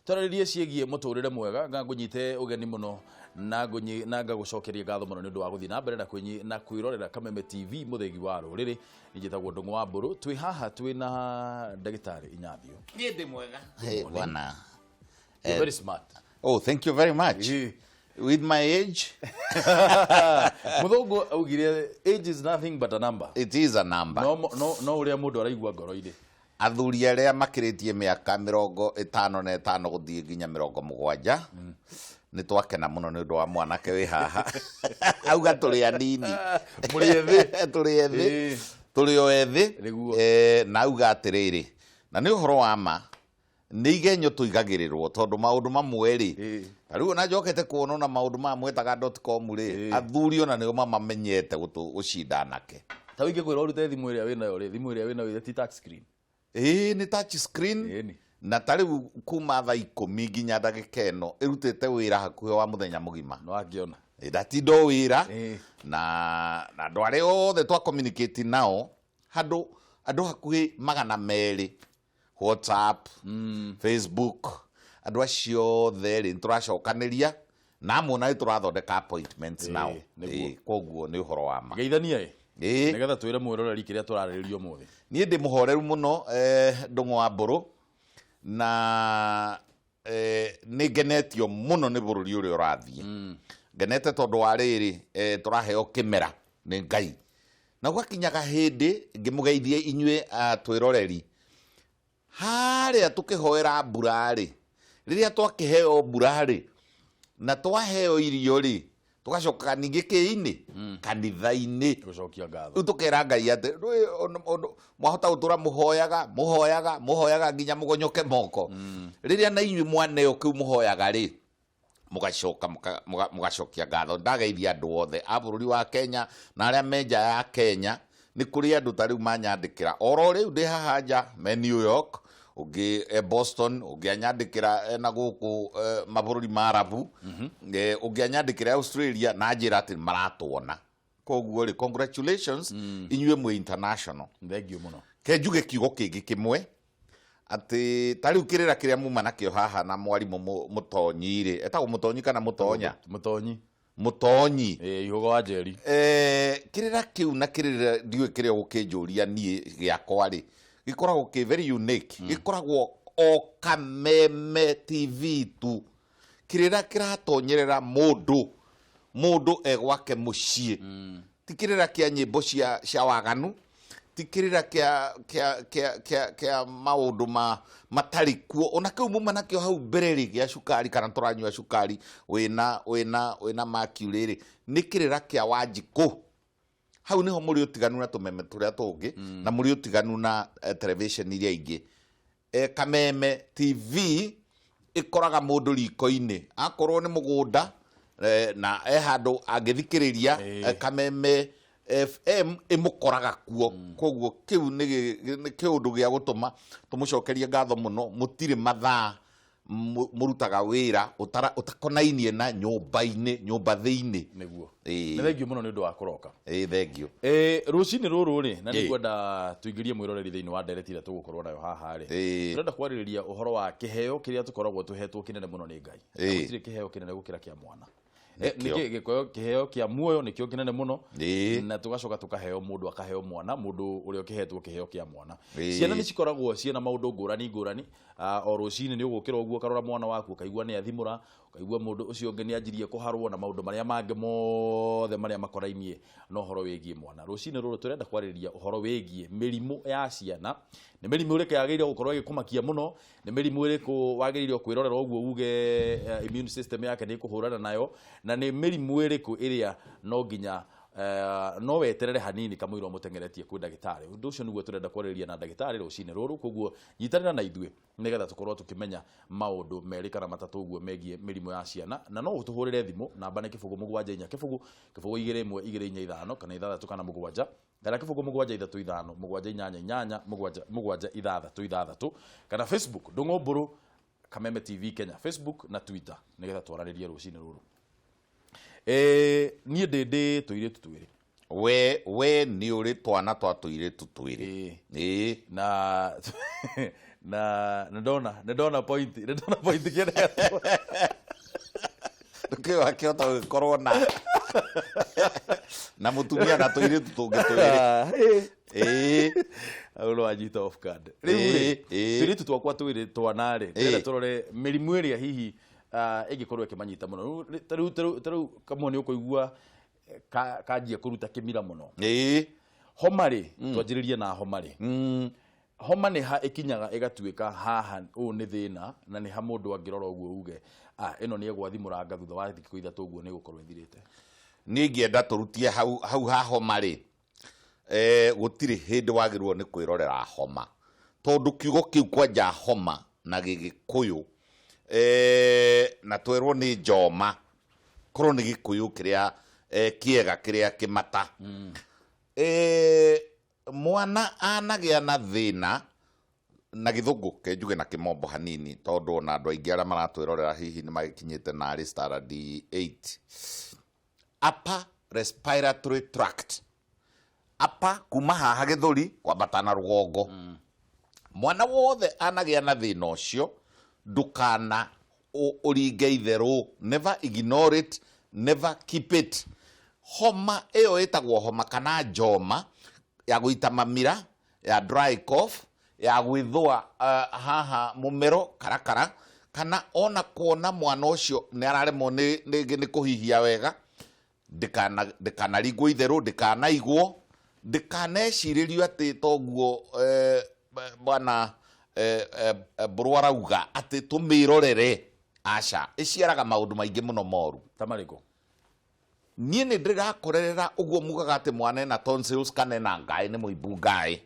Twararirie ciegie muturire mwega ngangunyite ugeni muno na ngagucokeria ngatho muno ni ndu wa guthii na mbere na kwirorera Kameme TV muthegi wa ruriri njitagwo Ndungu wa Mburu twi haha twi na ndagitari Inyathio nie ndi mwega bwana. You're very smart. Oh, thank you very much. With my age, muthungu augire age is nothing but a number. it is a number. No uria mundu araigua ngoro-ini. Athuri aria makiritie miaka 55 guthii nginya 70 ni twakena muno ni undu wa mwanake wi haha auga turi anini Muri ethi turi o ethi na auga atiriri na ni uhoro wa ma ni igenyo tuigagirirwo tondu maundu mamwe ri riu na njokete kuona na maundu mamwe .com ri athuri ona nio mamamenyete gucinda nake ta wingi kwira urute thimu iria winayo ri thimu iria winayo ti touch screen ni touch screen na tariu kuma thaa 10 nginya ndagika eno irutite wira hakuhe wa muthenya mugima no angiona ndatindo wira na andu aria othe twa communicate nao andu hakuhe 200 WhatsApp Facebook andu acio othe ri turacokaniria na amwe turathondeka appointments nao koguo ni uhoro wa ma geithania nigetha twire mwiroreri kiria turariririo muthi nie ndi muhoreru muno Ndungu wa Mburu na nigenetio muno ni bururi uri urathie genete tondu wa riri turaheo kimera ni Ngai na gwakinyaga hindi ngimugeithie inyue twiroreri haria tukihoera mbura ri riria twakiheo mbura ri na twaheo irio ri tugacoka ningi kiini kanitha-ini gucokia ngatho tukera Ngai ati mwahota gutura muhoyaga nginya mugonyoke moko riria na inyui mwaneo kiu muhoyaga ri mugacokia ngatho ndageithia andu othe a bururi wa Kenya na aria menja ya Kenya ni kuri andu tariu manyandikira oro riu ndi haha nja me New York ugi Boston ugi anyandikira na guku mabururi marabu ugi anyandikira Australia na njira ati maratwona koguo ri congratulations inyue mwe international thank you muno ke njuge kiugo kingi kimwe ati tariu kirira kiria muma nakio haha na mwarimu mutonyi ri etagwo mutonyi kana mutonya mutonyi ihugo wa Njeri kirira kiu na kirira ndiwe kiria gukinjuria nie giakwa ri gikoragwo ki very unique gikoragwo o Kameme TV tu kirira kiratonyerera mundu egwake mucie tikirira kia nyimbo cia waganu tikirira kia maundu matari kuo ona kiu muma nakio hau mbere ri gia cukari kana turanyua cukari wina mercury ri nikirira kia Wanjiku hau niho muri utiganu na tumeme turia tungi na muri utiganu na television iria ingi Kameme TV ikoraga mundu riko-ini akorwo ni mugunda na handu angithikiriria Kameme FM imukoraga kuo koguo kiu ni kiundu gia gutuma tumucokerie ngatho muno mutire mathaa murutaga wira utakonainie na nyumba thiini niguo ni thank you muno ni ndu wa kuroka thank you rucini ruru ri na ni kwenda tuingirie mwiroreri thiini wa ndereti ira tugukorwo nayo haha ri turenda kwaririria uhoro wa kiheo kiria tukoragwo tuhetwo kinene muno ni Ngai gutire kiheo kinene gukira kia mwana kiheo kia muoyo nikio kinene muno na tugacoka tukaheo mundu akaheo mwana mundu uria kihetwo kiheo kia mwana ciana ni cikoragwo ciena maundu ngurani o rucini ni ugukira uguo karora mwana waku kaigua ni athimura kaigua mundu ucio ngi ni anjirie kuharwo na maundu maria mangi mothe maria makorainie no horo wigie mwana rucini ruru turenda kwaririria uhoro wigie mirimu ya ciana ni mirimu uri kagiire gukorwo igikumakia muno ni mirimu uri wagiririo kwirorera uguo uge immune system yake ni kuhurana nayo na ni mirimu iriku iria no nginya no weterere hanini kamwiro mutengeretie ku ndagitari undu ucio niguo turenda kwaririria na ndagitari rucini ruru koguo nyitanira na ithue nigetha tukorwo tukimenya maundu meri kana matatu uguo megie mirimo ya ciana na no utuhurire thimu namba ni kibugu 74 kibugu 2125 kana 6 kana 7 kana kibugu 735 788 7 kana Facebook Ndungu Mburu Kameme TV Kenya Facebook na Twitter nigetha twararirie rucini ruru nie ndindi tuiritu twiri we ni uri twana twa tuiritu twiri na na ndona point kile Ndio akiota gukorwo na mutumia na toire tutunge toire aulo ajita off card riu twakwa twire twanare ndera torore mirimu iria hihi ingikorwo ikimanyita muno taru kamoni ukuigua kanjia kuruta kimira muno homari twanjiririe na homari homa ni ha ikinyaga igatuika haha u ni thina na ni ha mundu angirora uguo uge ino ni egwathimuranga thutha wa thikũ ithatũ uguo ni gukorwo ithirite. Ni ngienda turutie hau ha homa ri gutiri hindi wagirwo ni kwirorera homa tondu kiugo kiu kwanja homa na gigikuyu na twerwo ni njoma korwo ni gikuyu kiria kiega kiria kimata mwana anagia na thina na githungu kenjuge na kimombo hanini tondu na andu aingi aria maratwirorera hihi ni magikinyite na ari standard 8 upper respiratory tract apa kuma haha githuri kwambata na rugongo mwana wothe anagia na thina ucio ndukana uringe itheru, never ignore it, never keep it. Homa eyo etagwo homa kana njoma ya guita mamira ya dry cough ya gwithua haha mumero karakara kana ona kuona mwana ucio ni araremwo ni kuhihia wega ndikana rigwo itheru ndikana igwo ndikaneciririo ati toguo bwana burwarauga ati tumirorere aca iciaraga maundu maingi muno moru tamariko nie ni ndirakorerera uguo mugaga ati mwana na tonsils kana na ngai ni muibu ngai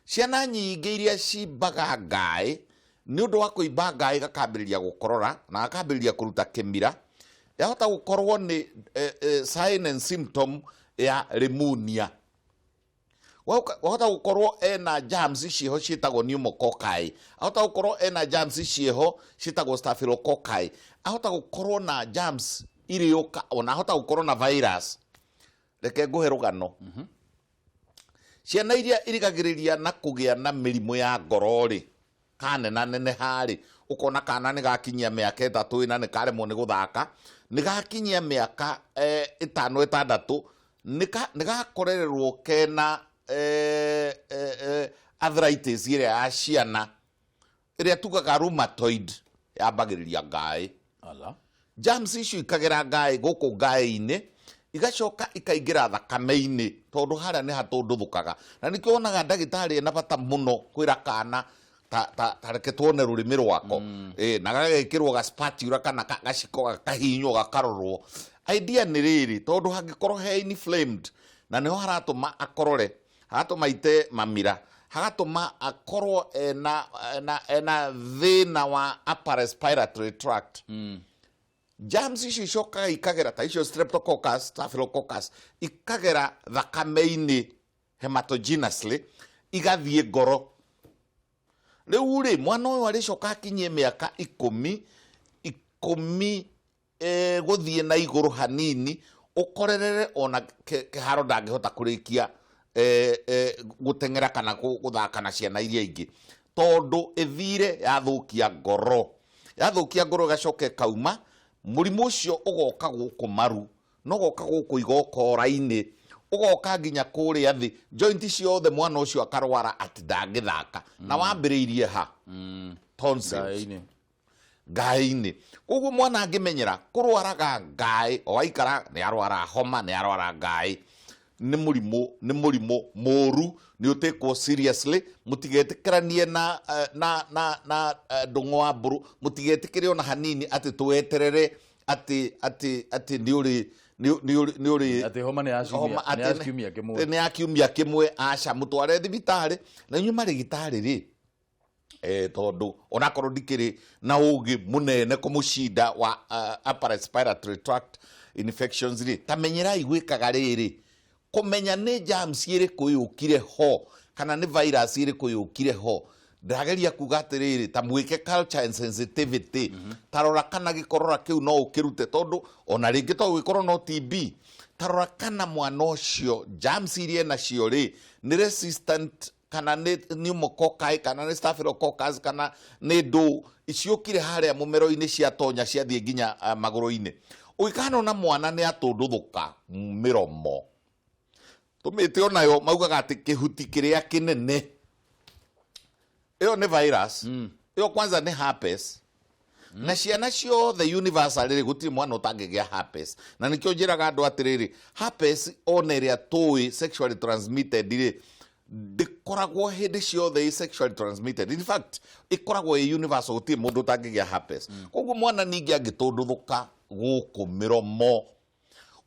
ciana nyingi iria cimbaga ngai ni undu wa kuimba ngai gakambiriria gukorora na gakambiriria kuruta kimira yahota gukorwo ni sign and symptom ya pneumonia wahota gukorwo ena germs ciho cietagwo pneumococci ahota gukorwo ena germs ciho cietagwo staphylococci ahota gukorwo na germs iriuka ona ahota gukorwo na virus reke nguhe rugano ciana iria irigagiriria na kugia na mirimu ya ngoro ri kanena nene hari ukona kana ni gakinyia miaka 3 ina ni karemwo ni guthaka ni gakinyia miaka 5 6 ni gakorererwo kena arthritis iria ya ciana iria tugaga rheumatoid yambagiriria ngai ala germs icio ikagera ngai guku ngai-ini igacoka ikaingira thakame-ini tondu haria ni hatunduthukaga na nikio onaga ndagitari ena bata muno kwira kana ta reke tuone rurimi rwako na gagekirwo ga spatula kana gaciko kahinywo gakarorwo idea ni riri tondu hangikorwo he inflamed na niho haratuma akorore haratuma ite mamira hagatuma akorwo ena thina wa upper respiratory tract germs icio icokaga ikagera ta icio streptococcus staphylococcus ikagera thakame-ini hematogenously igathie ngoro riu ri mwana uyu aricoka akinyie miaka 10 guthie na iguru hanini ukorerere ona kiharo ndangihota kurikia gutengera kana guthaka na ciana iria ingi tondu ithire yathukia ngoro gacoke kauma murimu ucio ugoka guku maru no goka guku igokora-ini ugoka nginya kuria thi joint ciothe mwana ucio akarwara ati ndangithaka na wambiriirie ha tonsils ngai-ini uguo mwana angimenyera kurwaraga ngai o aikara ni arwara homa ni arwara ngai ni murimu moru ni utekwo seriously mutigetikiranie na ndungo wa mburu mutigetikire ona hanini ati tuweterere ati ni uri ati homa ni akiumia kimwe aca mutware thibitari na inyu marigitari ri tondu onakorwo ndikiri na ugi munene kumucinda wa upper respiratory tract infections ri tamenyerai gwikaga riri kumenya ni germs iriku yukire ho kana ni virus iriku yukire ho ndageria kuga atiriri ta mwike culture and sensitivity tarora kana gikorora kiu no ukirute tondu ona ringi to gikorwo no TB tarora kana mwana ucio germs iria na cio ri ni resistant kana nĩ pneumococci kana nĩ staphylococcus kana nĩ ndũ iciũkire harĩa mũmero-inĩ cia tonya ciathiĩ nginya magũrũ-inĩ, ũgĩkana na mwana nĩ atũndũthũka mĩromo, tũmĩte onayo maugaga atĩ kĩhuti kĩrĩa kĩnene ĩyo nĩ virus, ĩyo kwanza nĩ herpes. Na ciana ciothe universal rĩrĩ gũtirĩ mwana ũtangĩgĩa herpes, na nĩkĩo njĩraga andũ atĩrĩrĩ, herpes ona ĩrĩa tũĩ sexually transmitted rĩ ndĩkoragwo hĩndĩ ciothe sexually transmitted. In fact ĩkoragwo ĩ universal, gũtirĩ mũndũ ũtangĩgĩa herpes. Koguo mwana ningĩ angĩtũndũthũka gũkũ mĩromo,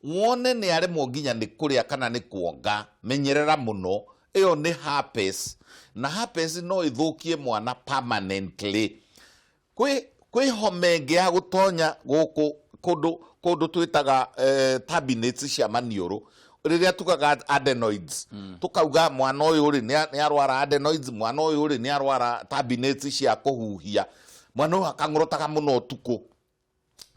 wone nĩ aremwo nginya nĩ kũrĩa kana nĩ kuonga, menyerera mũno, ĩyo nĩ herpes. Na herpes no ĩthũkie mwana permanently. Kwĩ homa ĩngĩ ya gũtonya gũkũ kũndũ twĩtaga turbinates cia maniũrũ, rĩrĩa tugaga adenoids, tukauga mwana ũyũ rĩ nĩ arwara adenoids, mwana ũyũ rĩ nĩ arwara turbinates cia kũhuhia, mwana ũyũ akang'orotaga mũno ũtukũ,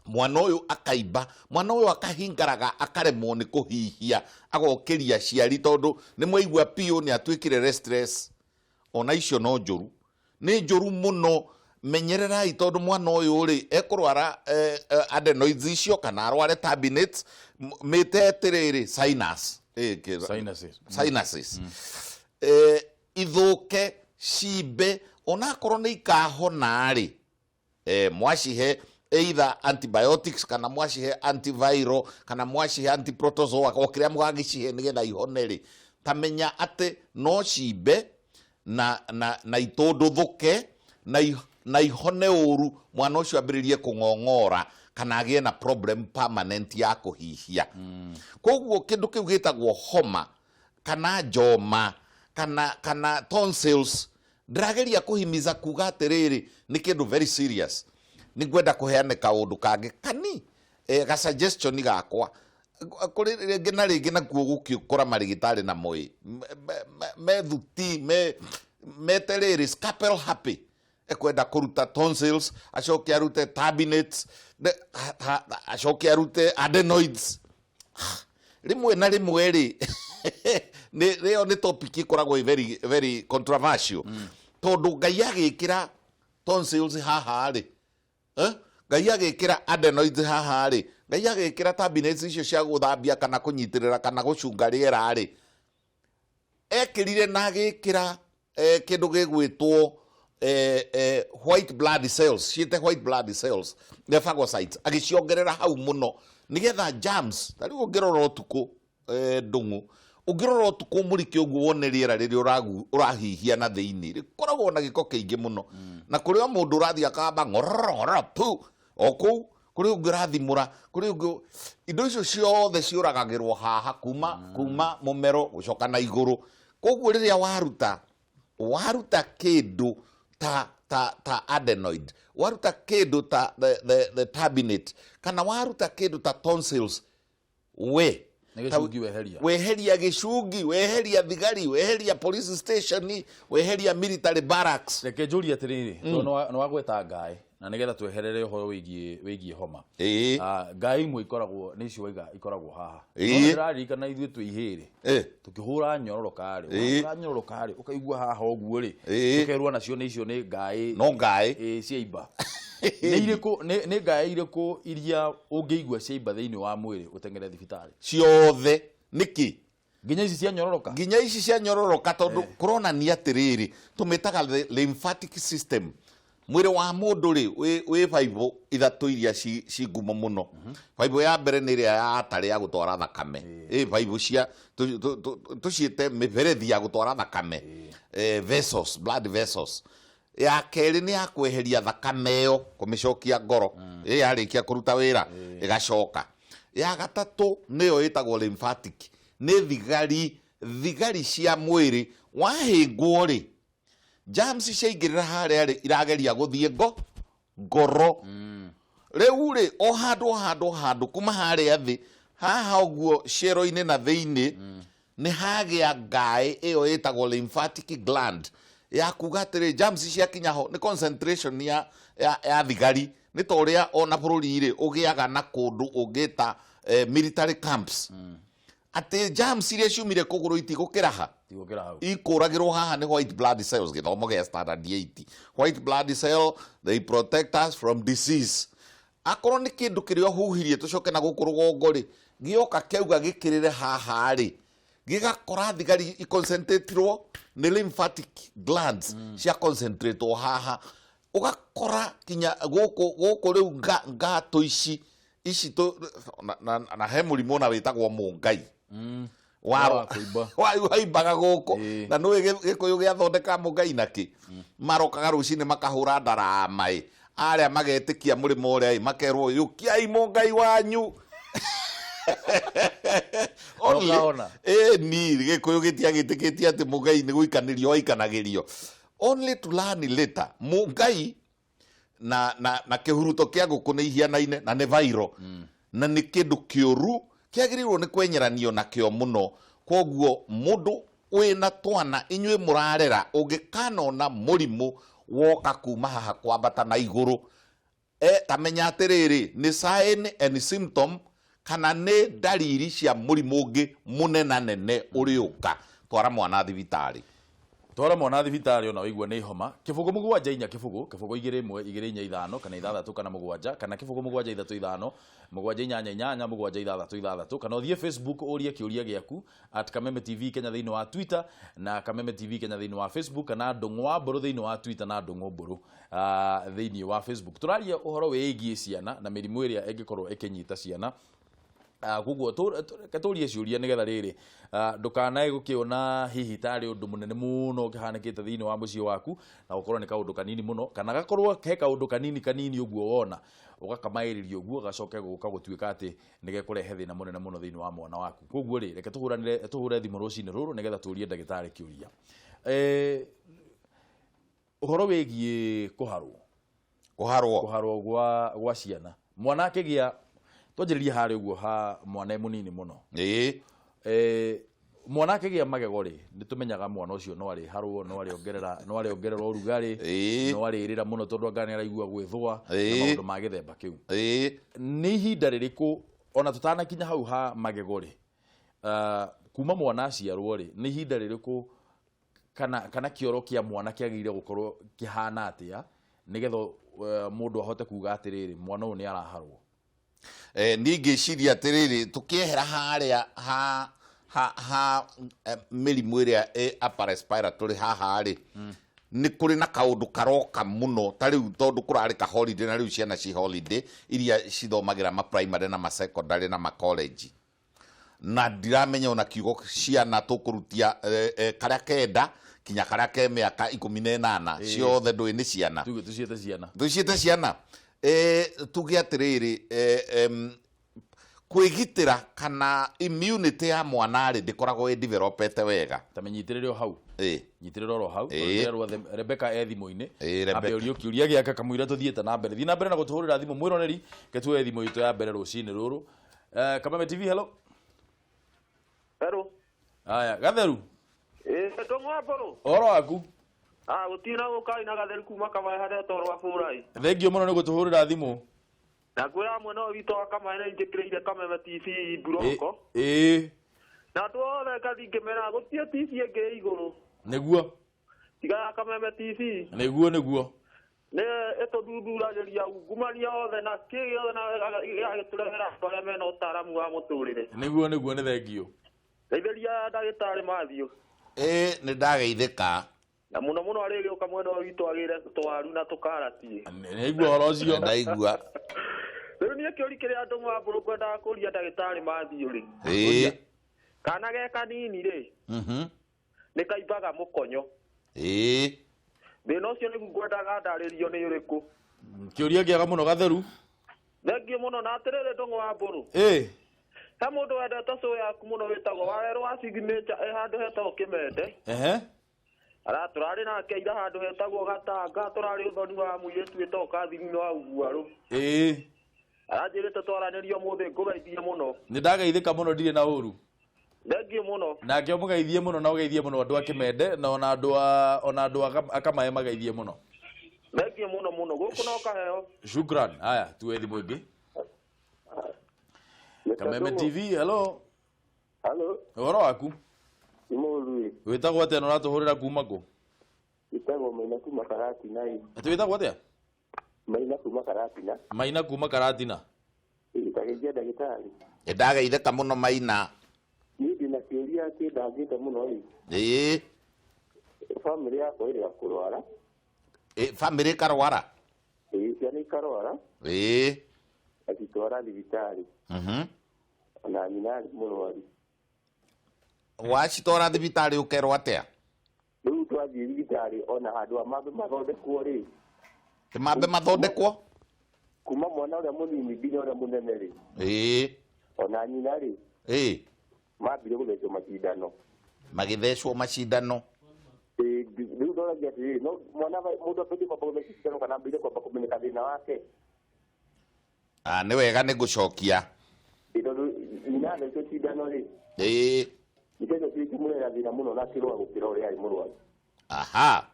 mwana ũyũ akaimba, mwana ũyũ akahingaraga akaremwo nĩ kũhihia, agokĩria aciari tondũ nĩ mwaigua piũ nĩ atuĩkire restless. Ona icio no njũru, nĩ njũru mũno. Menyererai tondũ mwana ũyũ rĩ ekũrwara adenoids icio kana arware turbinates, mĩte atĩrĩrĩ sinuses ithũke cimbe, onakorwo nĩ ikahona rĩ mwacihe either antibiotics kana mwacihe antiviral kana mwacihe antiprotozoa o kĩrĩa mũgagĩcihe nĩgetha ihone rĩ, tamenya atĩ no cimbe na itũndũthũke na ihone ũru, mwana ũcio ambĩrĩrie kũng'ong'ora kana agĩe na problem permanent ya kũhihia. Koguo kĩndũ kĩu gĩtagwo homa kana njoma kana tonsils, ndĩrageria kũhimiza kuga atĩrĩrĩ nĩ kĩndũ very serious. Nĩ ngwenda kũheane kaũndũ kangĩ kani ga suggestion gakwa kũrĩ rĩngĩ na rĩngĩ nakuo gũkĩũkora marĩgĩtarĩ na moĩ methuti meterĩrĩ scalpel happy, ekwenda kũruta tonsils, acoke arute turbinates, acoke arute adenoids. Rĩmwe na rĩmwe rĩ rĩo nĩ topic ĩkoragwo very very controversial, tondũ Ngai agĩkĩra tonsils haha rĩ, Ngai agĩkĩra adenoids haha rĩ, Ngai agĩkĩra turbinates icio cia gũthambia kana kũnyitĩrĩra kana gũcunga rĩera rĩ, ekĩrire na agĩkĩra kĩndũ gĩgwĩtwo white blood cells, ciĩte white blood cells, phagocytes, agĩciongerera hau mũno nĩgetha germs. Ta rĩu ũngĩrora ũtukũ ndũng'ũ, ũngĩrora ũtukũ mũrike ũguo wone rĩera rĩrĩa ũrahihia na thĩinĩ rĩkoragwo na gĩko kĩingĩ mũno, na kũrĩ o mũndũ ũrathiĩ akamba ng'ororora pu o kũu, kũrĩ ũngĩ ũrathimũra, kũrĩ ũngĩ, indo icio ciothe ciũragagĩrwo haha kuma mũmero gũcoka na igũrũ. Koguo rĩrĩa waruta kĩndũ ta adenoid, waruta kĩndũ ta the turbinate, kana waruta kĩndũ ta tonsils, weheria gĩcungi, weheria thigari, weheria police station, weheria military barracks. Reke njũrie atĩrĩrĩ, nĩ wagweta ngaĩ na nĩgetha tweherere ũhoro wĩgiĩ homa. Ngaĩ imwe ikoragwo nĩ icio waiga ikoragwo haha, ndĩraririkana ithuĩ twĩ ihĩrĩ tũkĩhũra nyororoka rĩ, ũkaigua haha ũguo rĩ, ũkerwo nacio nĩ icio nĩ ngaĩ ciaimba. Nĩ ngaĩ irĩkũ iria ũngĩigua ciaimba thĩinĩ wa mwĩrĩ ũteng'ere thibitarĩ? Ciothe. Nĩkĩ? Nginya ici cia nyororoka? Nginya ici cia nyororoka, tondũ kũronania atĩrĩrĩ, tũmĩtaga lymphatic system. Mwĩrĩ wa mũndũ rĩ wĩ baibũ ithatũ iria ci ngumo mũno. Baibũ ya mbere nĩ ĩrĩa ya atarĩ ya gũtwara thakame, baibũ cia tũciĩte mĩberethi ya gũtwara thakame, vessels, blood vessels. Ya kerĩ nĩ ya kweheria thakame ĩyo kũmĩcokia ngoro, yarĩkia kũruta wĩra ĩgacoka. Ya gatatũ nĩyo ĩtagwo lymphatic, nĩ thigari cia mwĩrĩ. Wahĩngwo rĩ, germs ciaingĩrĩra harĩa rĩ irageria gũthiĩ ngoro. Rĩu rĩ o handũ kuma harĩa thĩ haha ũguo ciero-inĩ na thĩinĩ nĩ hagĩa ngaĩ ĩyo ĩtagwo lymphatic gland, ya kuga atĩrĩ germs ciakinya ho nĩ concentration ya thigari. Nĩ ta ũrĩa ona bũrũri rĩ ũgĩaga na kũndũ ũngĩta military camps, ate germs iria ciumire kuguru itigukira ha ikuragirwo haha ni white blood cells githomo gia standard 80 white blood cell they protect us from disease akorwo ni kindu kirio huhirie tucoke na guku rugongo ri gioka keuga gikirire haha ri gigakora thigari iconcentrateirwo ni lymphatic glands cia concentrate haha ugakora kinya guku riu ngato ici to na he murimo na witagwo mungai waimbaga guku na nui gikuyu giathondeka mungai naki marokaga rucini makahura ndara mai aria magetikia murimo uria makerwo yukiai mungai wanyu ni gikuyu gitiagitikitie ati mungai ni guikanirio aikanagirio only to learn later mungai na kihuruto kia guku ni ihianaine na ne viral na ni kindu kiuru kiagirirwo ni kwenyeranio na kio muno koguo mundu wina twana inywe murarera ungikanona murimu woka kuma haha kwambata na iguru tamenya atiriri ni sign and symptom kana ni dalili cia murimu ungi munenanene uriuka twara mwana thibitari ona wigua ni homa kibugu mugwanja inya kibugu 2-1-2-5 kana 6 kana mugwanja kana kibugu mugwanja 3-5 mugwanja inyanya inyanya mugwanja 6-6 kana uthie Facebook urie kiuria giaku @Kameme TV Kenya thiini wa Twitter na Kameme TV Kenya thiini wa Facebook kana Ndung'wa Mburu thiini wa Twitter na Ndung'wa Mburu thiini wa Facebook turaria uhoro wigie ciana na mirimu iria ingikorwo ikinyita ciana gugu katurie ciuria nigetha riri ndukanae gukiona hihi tari undu munene muno ukihanikite thiini wa mucii waku na gukorwo ni kaundu kanini muno kana gakorwo he kaundu kanini uguo wona ugakamairirio uguo gacoke guka gutuika ati nigekurehe thina munene muno thiini wa mwana waku koguo ri reke tuhure thimu rucini ruru nigetha turie ndagitari kiuria uhoro wigie kuharwo gwa ciana mwana akigia twanjiririe hari uguo ha mwana munini muno mwana akigia magego ri nitumenyaga mwana ucio no ari harwo no ari ongerera urugari no ari irira muno tondu ngani araigua gwithwa na maundu ma githemba kiu ni ihinda ririku ona tutanakinya hau ha magego ri kuma mwana aciarwo ri ni ihinda ririku kana kioro kia mwana kiagire gukorwo kihana atia nigetha mundu ahote kuga atiriri mwana uyu ni araharwo ningi ciria atiriri tukiehera haria ha mirimu iria upper respiratory haha ri ni kuri na kaundu karoka muno tariu tondu kurari ka holiday na riu ciana ci holiday iria cithomagira ma primary na ma secondary na ma college na ndiramenya ona kiugo ciana tukurutia karia kenda kinya karia ke miaka 18 ciothe ndui ni ciana tuciete ciana tugia atiriri kwigitira kana immunity ya mwana ri ndikoragwo developete wega tamenyitirire hau nyitirire ro hau Rebecca ethimu-ini abe urio kiuria giaka kamwira tuthiete na mbere thina mbere na gutuhurira thimu mwironeri ketwe ethimu itu ya mbere rucini ruru Kameme TV hello aya gatheru Ndung'wa Mburu oro aku gutina gukai na gatheru kuma kama hada toro afurai thengio muno ni gutuhurira thimu na gwira mwe no wito kama ina injikirire Kameme TV buroko na tuothe kathingimera gutie TV ingi iguru niguo tiga Kameme TV niguo ne eto duduragiria ungumania othe na kigio na giturehera tore mena utaramu wa muturire niguo ni thengio Ndeithĩria ndagĩtarĩ Mathiũ ni ndageithĩka na muno arĩgĩ ũka mwena witũ agĩre twaru na tũkarati nĩigua horo ũcio ndaigua rĩu niĩ kĩũri kĩrĩa Ndung'wa Mburu ngwendaga kũria ndagĩtarĩ Mathiũ rĩ kana ge kanini rĩ nĩ kaimbaga mũkonyo thĩna ũcio nĩguo ngwendaga ndarĩrio nĩ ũrĩkũ kĩũria kĩega mũno gatheru thengio mũno na atĩrĩrĩ Ndung'wa Mburu he mundu wendete show yaku muno witagwo Waweru wa Signature handu hetagwo Kimende turari nake ira handu hetagwo Gatanga turari uthoni wa muyetu witagwo Kathini wa Ugwaru aranjirite twaranirio muthi ngugeithie muno ni ndageithika muno ndire na uru thengio muno nake mugeithie muno na ugeithie muno andu a Kimende na ona andu akamae mageithie muno thengio muno guku no kaheo shukran haya tuethi mwingi Kameme TV hello Halo. Uhoro waku? Imurui. Witagwo atia na uratuhurira kuma ku? Witagwo Maina kuma Karatina. Ati witagwo atia? Maina kuma Karatina. Maina kuma Karatina. Itageithia ndagitari. Ndageitheka muno Maina. Ni ndina kiuria kindangite muno family yako iri akurwara. Family karwara. Ciana ikarwara. Agitwara thibitari. Na nyina mũrwaru. Wacitwara thibitari ukerwo atia? Riu twathie thibitari ona handu amambe mathondekwo ri. Mambe mathondekwo? Kuma mwana uria munini nginya uria munene ri. Ona nyina ri. Mambire guthecwo macindano. Magithecwo macindano. Riu ndoragia atiri no mwana mundu abidi kwamba guthecwo kana ambire kwamba kumenyeka thina wake. Nĩ wega nĩ ngũcokia. Nyina athecwo cindano ri. Nĩkĩo kĩmũrera thina mũno na kĩrũa gũkĩra ũrĩa arĩ mũrwaru. Aha.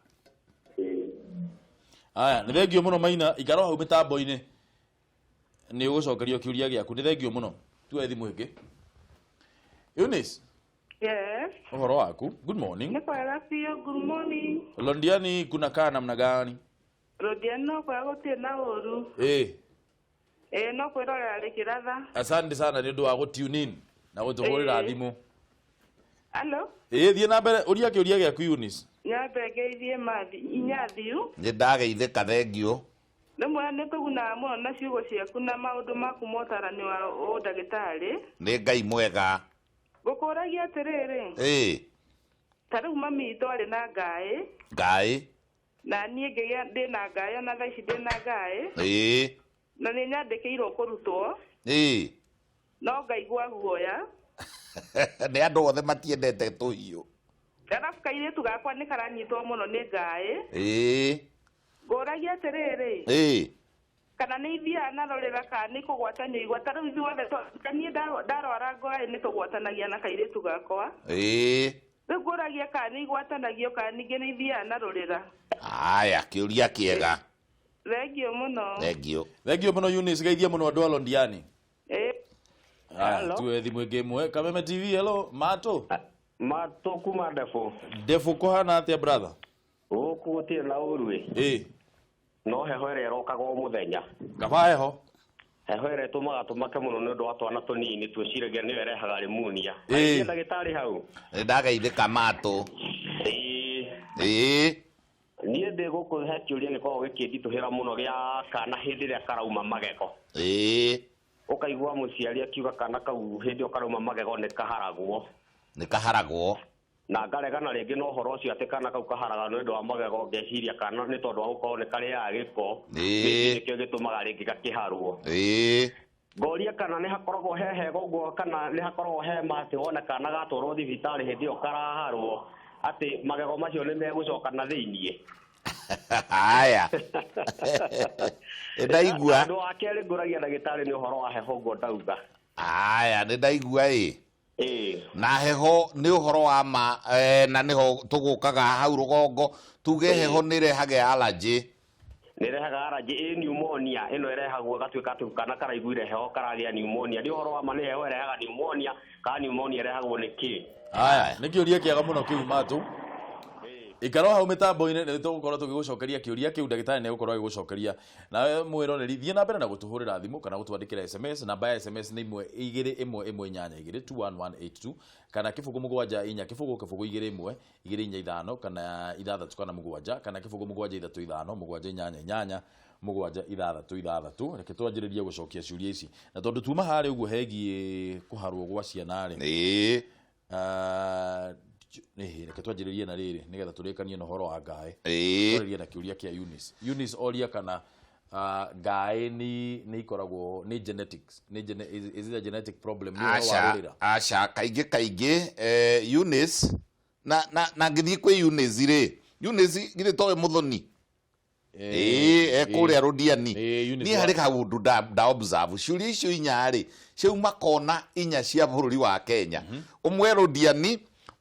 Aya, nĩ thengio mũno Maina, ikara hau mĩtambo-inĩ. Nĩ ũgũcokerio kĩũria gĩaku, nĩ thengio mũno. Tuoe thimũ ĩngĩ. Eunice. Yes. Uhoro waku? Good morning. Ni kwega biũ, good morning. Londiani kunakaa namna gani? Londiani no kwega gũtirĩ na ũru. No kwĩrorera rĩkĩratha. Asante sana nĩ ũndũ wa gũ-tune in na gũtũhũrĩra thimũ. Hello? Thiĩ na mbere ũria kĩũria gĩaku Eunice. Nyambe ngeithie Inyathio. Nĩ ndageithĩka thengio. Rĩmwe nĩ tũgunaga mũno na ciugo ciaku na maũndũ maku ma ũtarani wa ũndagĩtarĩ. Nĩ Ngai mwega. Ngũkũragia atĩrĩrĩ. Ta rĩu mami witũ arĩ na ngaĩ. Ngaĩ. Na niĩ ngĩgĩa ndĩ na ngaĩ ona thaa ici ndĩ na ngaĩ. Na nĩ nyandĩkĩirwo kũrutwo. No ngaigua guoya. Nĩ andũ othe matiendete tũhiũ. Garabu kairĩtu gakwa nĩ karanyitwo mũno nĩ ngaĩ. Ngũragia atĩrĩrĩ. Kana nĩ ithiaga narorera kana nĩ kũgwatanio igwa. Ta rĩu ithuothe niĩ ndarwara ngaĩ nĩ tũgwatanagia na kairĩtu gakwa. Rĩu ngũragia kana nĩ igwatanagio kana ningĩ nĩ ithiaga narorera. Aya, kĩũria kĩega. Thengio mũno. Thengio mũno Eunice, geithia mũno andũ a Londiani. Hello. Tuoe thimũ ĩngĩ ĩmwe. Kameme TV, hello, Mato. Mato kuma Defo. Defo kũhana atĩa brother? Gũkũ gũtirĩ na ũru ĩ. No heho ĩrĩa ĩrokaga o mũthenya. Kaba heho? Heho ĩrĩa ĩtũmaga tũmake mũno nĩ ũndũ wa twana tũnini twĩciragia nĩyo ĩrehaga pneumonia. Nĩ ndagĩtarĩ hau. Nĩ ndageithĩka Mato. Niĩ ndĩ gũkũ he kĩũria gĩkoragwo gĩkĩnditũhĩra mũno gĩa kana hĩndĩ ĩrĩa karauma magego. Ũkaigua mũciari akiuga kana kau hĩndĩ ĩyo karauma magego nĩ kaharagwo. Nĩ kaharagwo. Na ngaregana rĩngĩ no ũhoro ũcio atĩ kana kau kaharaga nĩ ũndũ wa magego ngeciria kana nĩ tondũ wa gũkorwo nĩ karĩaga gĩko. Nĩkĩo gĩtũmaga rĩngĩ gakĩharwo. Ngoria kana nĩ hakoragwo he hega ũguo kana nĩ hakoragwo he matĩ wona kana gatwarwo thibitarĩ hĩndĩ ĩyo karaharwo atĩ magego macio nĩ megũcoka na thĩiniĩ. Aya. Ndaigua. Andũ a kerĩ ngũragia ndagĩtarĩ nĩ ũhoro wa heho ũguo ndauga. Aya, nĩ ndaigua na heho nĩ ũhoro wa ma na nĩho tũgũkaga hau rũgongo tuge heho nĩ rehaga allergy. Nĩ rehaga allergy pneumonia ĩno ĩrehagwo gatuĩka atĩ kana karaiguire heho karagĩa pneumonia. Nĩ ũhoro wa ma nĩ heho ĩrehaga pneumonia kana pneumonia ĩrehagwo nĩ kĩ? Aya, nĩ kĩũria kĩega mũno kĩu Mato. Ikaro hau mĩtambo-inĩ nĩ tũgũkorwo tũgĩgũcokeria kĩũria kĩu ndagĩtarĩ nĩ gũkorwo agĩgũcokeria. Na mwĩroreri thiĩ na mbere na gũtũhũrĩra thimũ kana gũtwandĩkĩra SMS. Namba ya SMS nĩ 21182 kana kĩbũgũ 74 kĩbũgũ 21 245 kana 6 kana 7 kana kĩbũgũ 735 788 766. Reke twanjĩrĩrie gũcokia ciũria ici. Na tondũ tuma harĩ ũguo hegiĩ kũharwo gwa ciana rĩ. Reke twanjĩrĩrie na rĩrĩ nĩgetha tũrĩkanie na ũhoro wa ngaĩ. Twarĩrie na kĩũria kĩa Eunice. Eunice oria kana ngaĩ nĩ ikoragwo nĩ genetics. Is it a genetic problem? Aca kaingĩ Eunice na ngĩthiĩ kwĩ Eunice rĩ. Eunice githĩ towe mũthoni. Kũrĩa Londiani. Niĩ harĩ kaũndũ nda observe ciũria icio inya rĩ ciauma kona inya cia bũrũri wa Kenya. Ũmwe Londiani,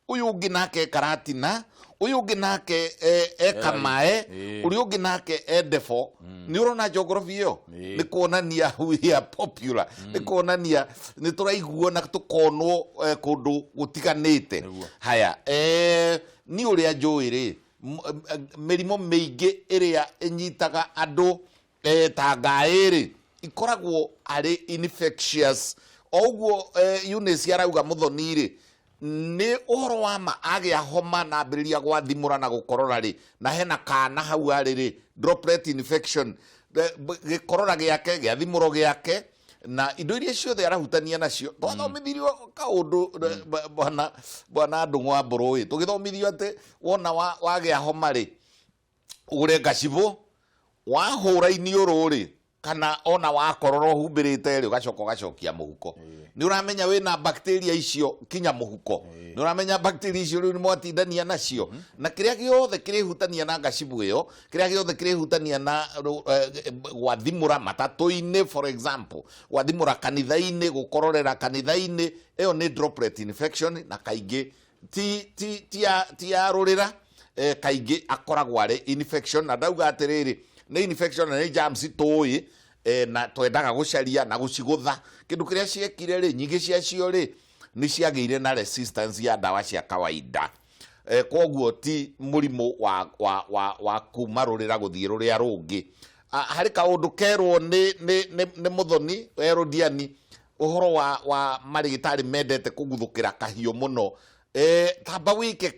uyu ũngĩ nake Karatina, uyu ungi nake Kamae uri ungi nake Defo ni urona geography yo ni kuonania we are popular ni kuonania ni turaiguo na tukonwo kundu gutiganite haya ni uria njuiri mirimo miingi iria inyitaga andu ta ngairi ikoragwo ari infectious oguo Eunice arauga Muthoni ri ni uhoro wa ma agia homa na ambiriria gwathimura na gukorora ri na hena kana hau ari ri droplet infection gikorora giake giathimuro giake na indo iria ciothe arahutania nacio twathomithirio kaundu bwana Ndung'u Mburu tugithomithio ati wona wagia homa ri ugure ngacibo wahura iniuru ri kana ona wakorora humbirite ri ugacokia muhuko ni uramenya wina bacteria icio kinya muhuko ni uramenya bacteria icio ni mwatindania nacio na kiria giothe kirihutania na ngacibu iyo kiria giothe kirihutania na gwathimura matatu-ini for example gwathimura kanitha-ini gukororera kanitha-ini iyo ni droplet infection na kaingi ti arurira kaingi akoragwo ari infection na ndauga atiriri ni infection na ni germs tui na twendaga gucaria na gucigutha kindu kiria ciekire ri nyingi cia cio ri ni ciageire na resistance ya dawa cia kawaida koguo ti murimo wa kumarurira guthie ruria rungi hari kaundu kerwo ni Muthoni Erodiani uhoro wa marigitari mendete kuguthukira kahiu muno tamba wike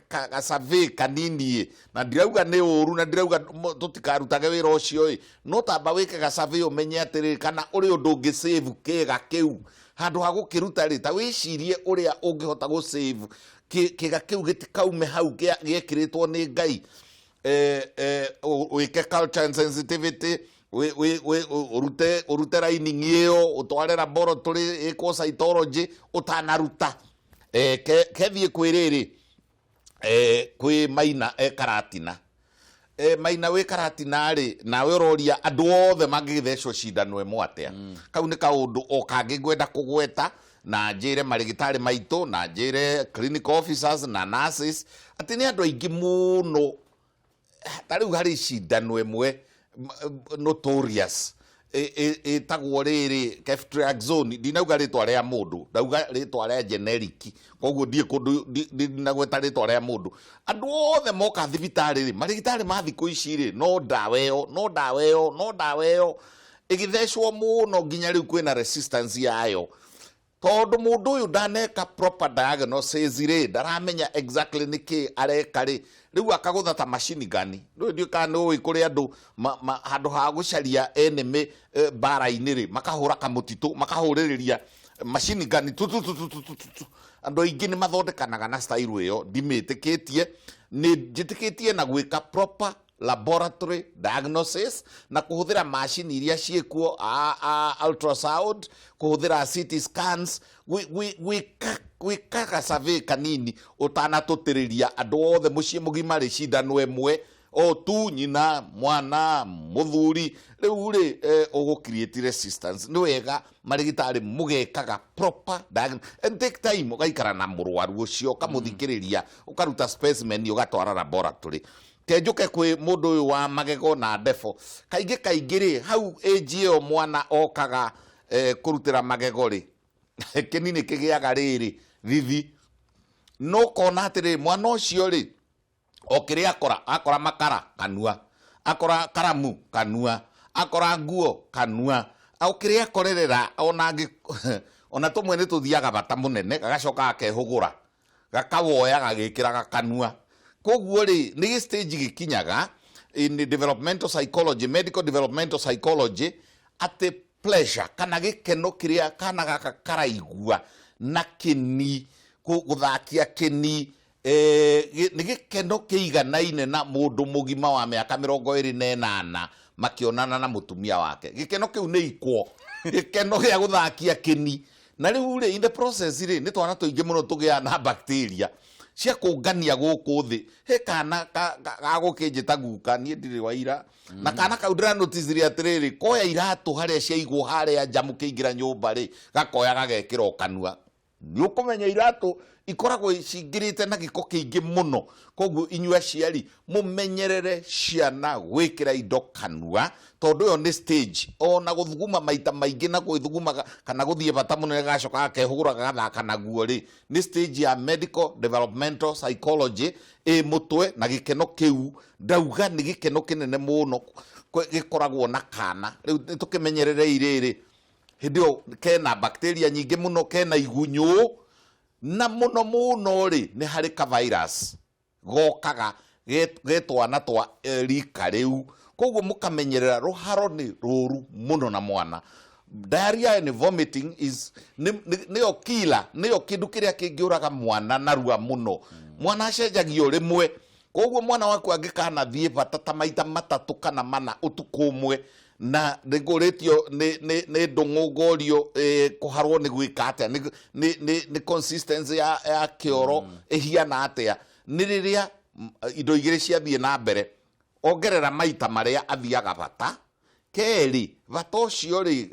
ka survey kanini na ndirauga ni uru na ndirauga tutikarutage wira ucio no tamba wike ka survey umenye atiri kana uri undu ngi save kiga kiu handu ha gukiruta ri ta wicirie uria ungihota gu save kiga kiu gitikaume hau giekiritwo ni Ngai wike culture and sensitivity we urute lining iyo utware laboratory iko cytology utanaruta kethie kwiriri kwi Maina Karatina Maina we Karatina ri nawe uroria andu othe mangithecwo cindano imwe atia kau ni kaundu o kangi gwenda kugweta na njire marigitari maitu na njire clinical officers na nurses ati ni andu aingi muno tariu hari cindano imwe notorious etagwo riri ceftriaxone dinauga ritwa ria mundu ndauga ritwa ria generic koguo ndie kundu dinagweta ritwa ria mundu andu othe moka thibitari ri marigitari ma thiku ici ri no dawa iyo igithecwo muno nginya riu kwina resistance yayo tondu mundu uyu ndaneka proper diagnosis ri ndaramenya exactly niki areka ri riu akagutha ta machine gun no ndio kana oi kuri andu handu ha gucaria enemy bara-ini ri makahura kamutitu makahuririria machine gun andu aingi ni mathondekanaga na style iyo ndimitikitie ni njitikitie na gwika proper laboratory diagnosis na kuhuthira machine iria ciekuo ultrasound kuhuthira CT scans we kaka survey kanini utanatutiriria andu othe mucii mugima ri cindano emwe o tu nyina mwana muthuri riu ri ugu create resistance ni wega marigitari mugekaga proper diagnosis and take time ugaikara na murwaru ucio kamuthikiriria ukaruta specimen ugatwara laboratory kejuke kwi mundu uyu wa magego na Defo kaingi ri hau age mwana okaga kurutira magego ri kinini kigiaga riri vivi no kona atiri mwana ucio ri okiri akora makara kanua akora karamu kanua akora nguo kanua okiri akorerera ona tumwe ni tuthiaga bata munene gagacoka akehugura gakawoya gagikiraga kanua koguo ri ni stage gikinyaga in developmental psychology medical developmental psychology at pleasure kana gikeno kiria kana gaka karaigua na kini guthakia kini ni gikeno kiiganaine na mundu mugima wa miaka 28 makionana na mutumia wake gikeno kiu ni ikwo gikeno gia guthakia kini na riu ri in the process ri ni twana tuingi muno tugia na bacteria cia kungania guku thi he kana gagukinjita guka nie ndiri waira na kana kaudra notice ri atiriri koya iratu haria ciaigwo haria jamu kiingira nyumba ri gakoya gagekira kanua Nĩũkũmenya iratũ ikoragwo cingĩrĩte na gĩko kĩingĩ mũno. Koguo inyua aciari mũmenyerere ciana gwĩkĩra indo kanua, tondũ ĩyo nĩ stage. Ona gũthuguma maita maingĩ na gwĩthuguma kana gũthiĩ bata mũnene gacoka akehũgũra gathaka naguo rĩ, nĩ stage ya medical developmental psychology mũtwe na gĩkeno kĩu. Ndauga nĩ gĩkeno kĩnene mũno gĩkoragwo na kana. Rĩu nĩtũkĩmenyerere irĩrĩ, hĩndĩ ĩyo kena bacteria nyingĩ mũno, kena igunyũ, na mũno mũno rĩ nĩ harĩ ka virus gokaga getwana twa rika rĩu. Koguo mũkamenyerera rũharo nĩ rũru mũno na mwana. Diarrhea and vomiting is nĩyo killer, nĩyo kĩndũ kĩrĩa kĩngĩũraga mwana narua mũno. Mwana acenjagio rĩmwe. Koguo mwana waku angĩkanathiĩ bata ta maita matatũ kana mana ũtukũ ũmwe na ndĩgũrĩtio nĩ ndũng'ũngũrio kũharwo nĩ gwĩka atĩa, nĩ consistency ya kĩoro ĩhiana atĩa, nĩ rĩrĩa indo igĩrĩ ciathiĩ na mbere, ongerera maita marĩa athiaga bata. Kerĩ, bata ũcio rĩ,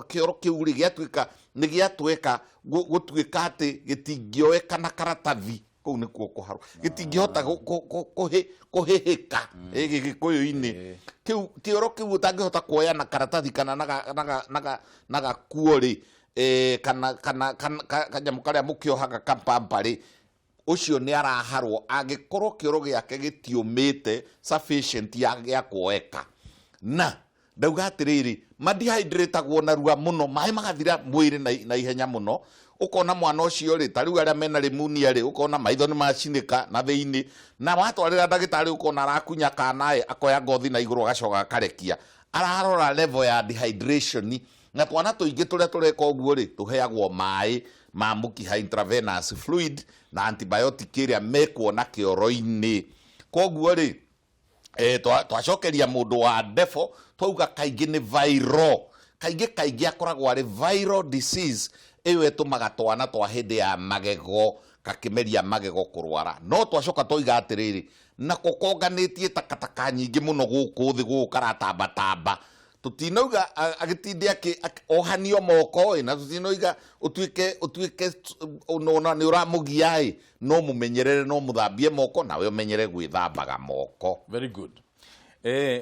kĩoro kĩu rĩ gĩatuĩka nĩ gĩatuĩka gũtuĩka atĩ gĩtingĩoeka na karatathi. Kũu nĩkuo kũharwo, gĩtingĩhota kũhĩhĩka gĩgĩkũyũ-inĩ. Kĩoro kĩu ũtangĩhota kuoya na karatathi kana na gakuo rĩ, kana kanyamũ karĩa mũkĩohaga kapamba rĩ, ũcio nĩ araharwo angĩkorwo kĩoro gĩake gĩtiũmĩte sufficient ya kuoeka. Na ndauga atĩrĩrĩ, madehydrateagwo narua mũno, maĩ magathira mwĩrĩ na ihenya mũno. Ũkona mwana ũcio rĩ, ta rĩu arĩa mena pneumonia rĩ, ũkona maitho nĩ macinĩka na thĩinĩ, na watwarĩra ndagĩtarĩ ũkona arakunya kana akoya ngothi na igũrũ agacoka akarekia. Ararora level ya dehydration. Na twana tũingĩ tũrĩa tũreka ũguo rĩ, tũheagwo maĩ ma mũkiha intravenous fluid na antibiotic ĩrĩa mekwo na kĩoro-inĩ. Koguo rĩ, twacokeria mũndũ wa defo twauga kaingĩ nĩ viral. Kaingĩ akoragwo arĩ viral disease. Ĩyo ĩtũmaga twana twa hĩndĩ ya magego kakĩmeria magego kũrwara. No twacoka twoiga atĩrĩrĩ, na kũkonganĩtie takataka nyingĩ mũno gũkũ thĩ gũkũ karatambatamba. Tũtinauga agĩtinde ohanio moko na tũtinauga ũtuĩke nĩ ũramũgia, no mũmenyerere, no mũthambie moko na we ũmenyere gwĩthambaga moko. Very good.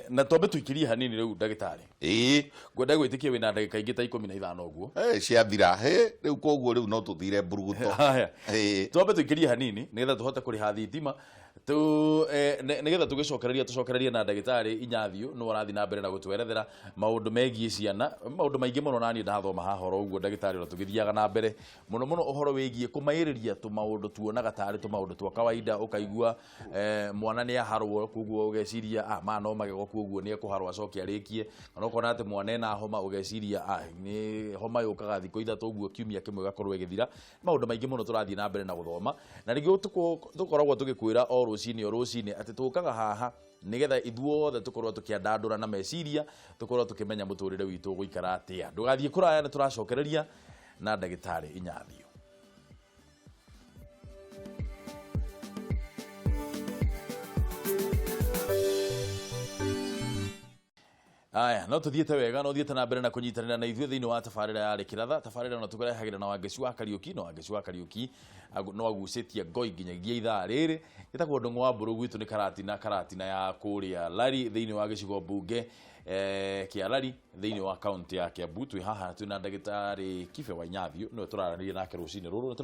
Na twambe tũikirie hanini rĩu ndagĩtarĩ. Ngwenda gwĩtĩkia wĩna ndagĩka ingĩ ta 15 ũguo. Ciathira rĩu koguo rĩu no tũthire mburuguto. Twambe tũikirie hanini nĩgetha tũhote kũrĩha thitima nĩgetha tũcokererie na ndagĩtarĩ Inyathio no arathi na mbere na gũtwerethera maũndũ megiĩ ciana, maũndũ maingĩ mũno nani ndathoma haha horo ũguo ndagĩtarĩ no tũgĩthiaga na mbere mũno ũhoro wĩgiĩ kũmaĩrĩria tũmaũndũ tuonaga tarĩ tũmaũndũ twa kawaida. Ũkaigua mwana nĩ aharwo, koguo ũgeciria ma no magego, koguo nĩ ekũharwo acoke arĩkie. Kana ũkona atĩ mwana ena homa, ũgeciria nĩ homa yũkaga thikũ ithatũ ũguo kiumia kĩmwe gakorwo ĩgĩthira. Maũndũ maingĩ mũno tũrathiĩ na mbere na gũthoma, na nĩguo tũkoragwo tũgĩkwĩra o rũcinĩ atĩ tũkaga haha nĩgetha ithuothe tũkorwo tũkĩandandũra na meciria, tũkorwo tũkĩmenya mũtũrĩre witũ gũikara atĩa. Ndũgathiĩ kũraya, nĩ tũracokereria na ndagĩtarĩ Inyathio. Aya, no tuthiĩte wega, no thiĩte na mbere na kũnyitanĩra na ithuĩ thĩinĩ wa tabarĩra ya Kĩratha. Tabarĩra no tũkũrehagĩra na Wangeci wa Kariũki, no Wangeci wa Kariũki no agucĩtie ngoi nginyagia ithaa rĩrĩ. Gĩtagwo Ndũng'ũ wa Mbũrũ, gwitũ nĩ karatina ya kũrĩa Lari thĩinĩ wa gĩcigo mbunge kĩa Lari thĩinĩ wa kaunti ya Kiambu. Twĩ haha twĩna ndagĩtarĩ Kibe wa Inyathio, no tũraranĩria nake rũcinĩ rũrũ.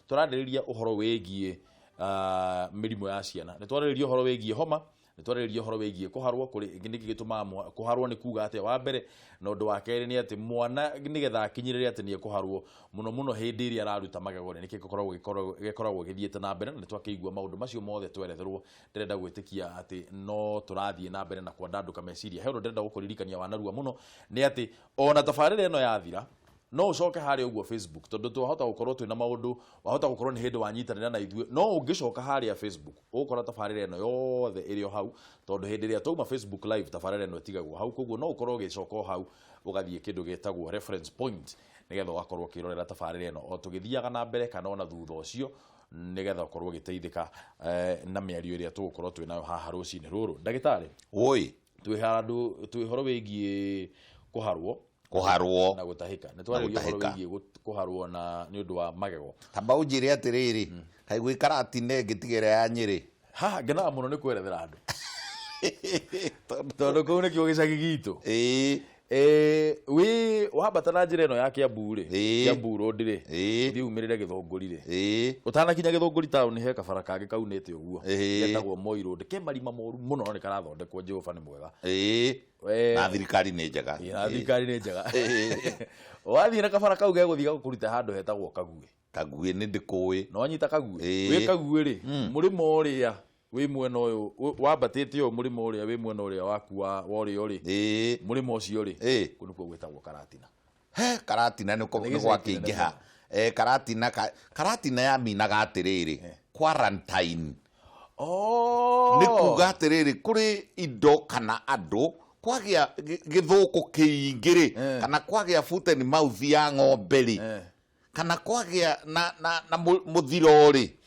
Tũrarĩrĩria ũhoro wĩgiĩ mĩrimũ ya ciana. Nĩ twarĩrĩria ũhoro wĩgiĩ homa, nĩ twarĩrĩria ũhoro wĩgiĩ kũharwo, kũrĩ nĩkĩ gĩtũmaga kũharwo nĩ kuga atĩa wa mbere, na ũndũ wa kerĩ nĩ atĩ mwana nĩgetha akinyĩrĩre atĩ nĩ ekũharwo mũno hĩndĩ ĩrĩa araruta magego nĩkĩ gĩkoragwo gĩthiĩte na mbere. Na nĩ twakĩigua maũndũ macio mothe tweretherwo. Ndĩrenda gwĩtĩkia atĩ no tũrathiĩ na mbere na kwandandũka meciria. He ũndũ ndĩrenda gũkũririkania wa narua mũno nĩ atĩ ona tabarĩra ĩno yathira no ucoke harĩa ũguo Facebook, tondu twahota gũkorwo twĩna maũndũ, wahota gũkorwo nĩ hĩndĩ wanyitanĩra na ithuĩ, no ũngĩcoka harĩa Facebook ũgũkora tabarĩra ĩno yothe ĩrĩ o hau, tondu hĩndĩ ĩrĩa twauma Facebook live tabarĩra ĩno ĩtigagwo hau. Koguo no ũkorwo ũgĩcoka o hau ũgathiĩ kĩndũ gĩtagwo reference point, nĩgetha ũgakorwo ũkĩrorera tabarĩra ĩno o tũgĩthiaga na mbere kana ona thutha ũcio, nĩgetha ũkorwo ũgĩteithĩka na mĩario ĩrĩa tũgũkorwo twĩnayo haha rũcinĩ rũrũ. Ndagĩtarĩ, oi twĩ horo wĩgiĩ kũharwo kuharwo na gutahika ni twaririo horo wigie kuharwo na ni undu wa magego tamba unjire atiriri kai gwi Karatina ngitigere ya Nyeri ha ngena muno ni kwerethera andu tondu kuu ni kio gicagi gitu wi wambata na njira ino ya Kiambu ri Kiambu road ri thi umirire Githunguri ri utanakinya Githunguri town he kabara kangi kaunite uguo getagwo Moi road ke marima moru muno ni karathondekwo Jehova ni mwega na thirikari ni njega na thirikari ni njega wathi na kabara kau geguthiga gukurite handu hetagwo Kague ni ndikuwi no nyita Kague wi Kague ri murimo uria wi mwena uyu wambatite uyu murimo uria wi mwena uria waku wa urio ri murimo ucio ri kunu ko gwetagwo Karatina Karatina ni kwa kingiha Karatina ya minaga atiriri quarantine ni kuga atiriri kuri indo kana andu kwagia githuku kiingiri kana kwagia foot and mouth ya ng'ombe ri kana kwagia na muthiro ri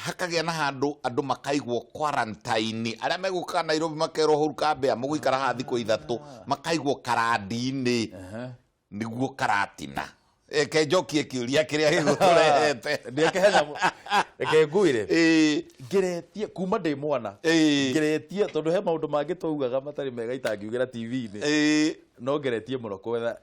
hakagia na handu andu makaigwo quarantine aria meguka Nairobi makero huru Kambea muguikara ha thiko 3 makaigwo karandi-ini niguo Karatina eke jokie kiuria kiria giguturehete ndekehenya eke nguire ngeretie kuma ndi mwana ngeretie tondu he maundu mangi twaugaga matari mega itangiugira TV-ini no ngeretie muno kwetha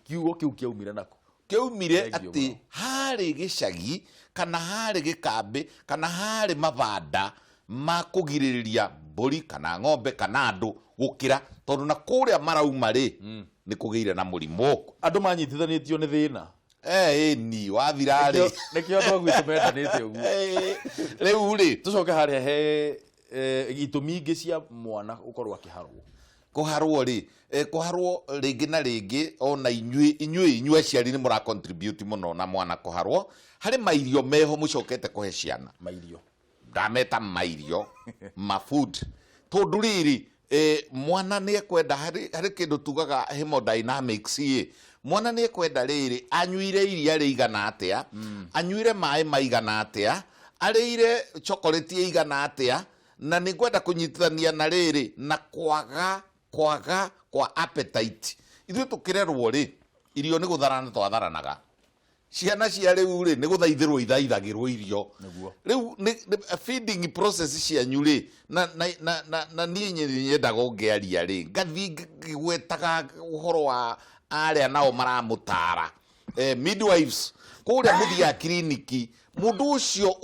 kiugo kiu kiaumire nako kiaumire ati hari gicagi kana hari gikambi kana hari mabanda makugiririria mburi kana ng'ombe kana andu gukira tondu na kuria marauma ri ni kugiire na murimo andu manyitithanitio ni thina ni wathirari nikio ndo gwitu mendanite uguo riu ri tucoke haria he gitumi ingi cia mwana ukorwo kuharwo ri kuharwo ringi na ringi ona inyue aciari ni mura contribute muno na mwana kuharwo hari mairio meho mucokete kuhe ciana mairio ndameta mairio ma food tondu riri mwana ni ekwenda hari kindu tugaga hemodynamics mwana ni ekwenda riri anyuire iria rigana atia anyuire mai maigana atia arire chocolate igana atia na ni kwenda kunyitithania na riri na kwaga kwa appetite ithu tukirerwo ri irio ni gutharana twatharanaga ciana cia riu ri ni guthaithirwo ithaithagirwo irio riu feeding process cia nyuri na ni nyendaga ungiaria ri ngathi gwetaga uhoro wa aria nao maramutara midwives kuria muthia kliniki mundu ucio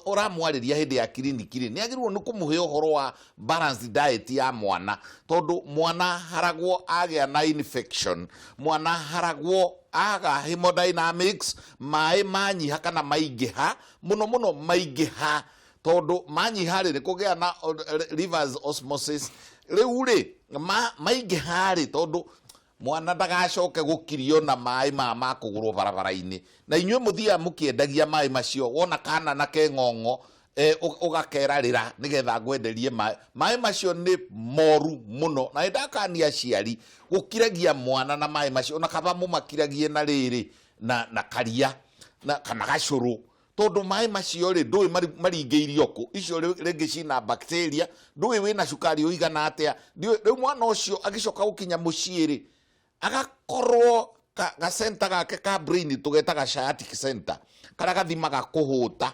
uramwariria hindi ya kliniki ri ni agirwo ni kumuhe uhoro wa balanced diet ya mwana tondu mwana haragwo agia na infection mwana haragwo aga hemodynamics mai manyiha kana maigiha muno maigiha tondu manyiha ri kugia na reverse osmosis riu ri maigiha ri tondu mwana ndagacoke gukirio na mai ma kugurwo barabara-ini na inyue muthia mukiendagia mai macio wona kana na keng'ong'o ugakerarira nigetha ngwenderie mai macio ni moru muno na ndakania aciari gukiragia mwana na mai macio na kaba mumakiragie na riri na karia na kana gacuru tondu mai macio ri ndui maringeirio ku icio ringi cina bacteria ndui wina cukari uigana atia riu mwana ucio agicoka gukinya mucii ri agakorwo ga center gake ka brain tugetaga sciatic center kara gathimaga kuhuta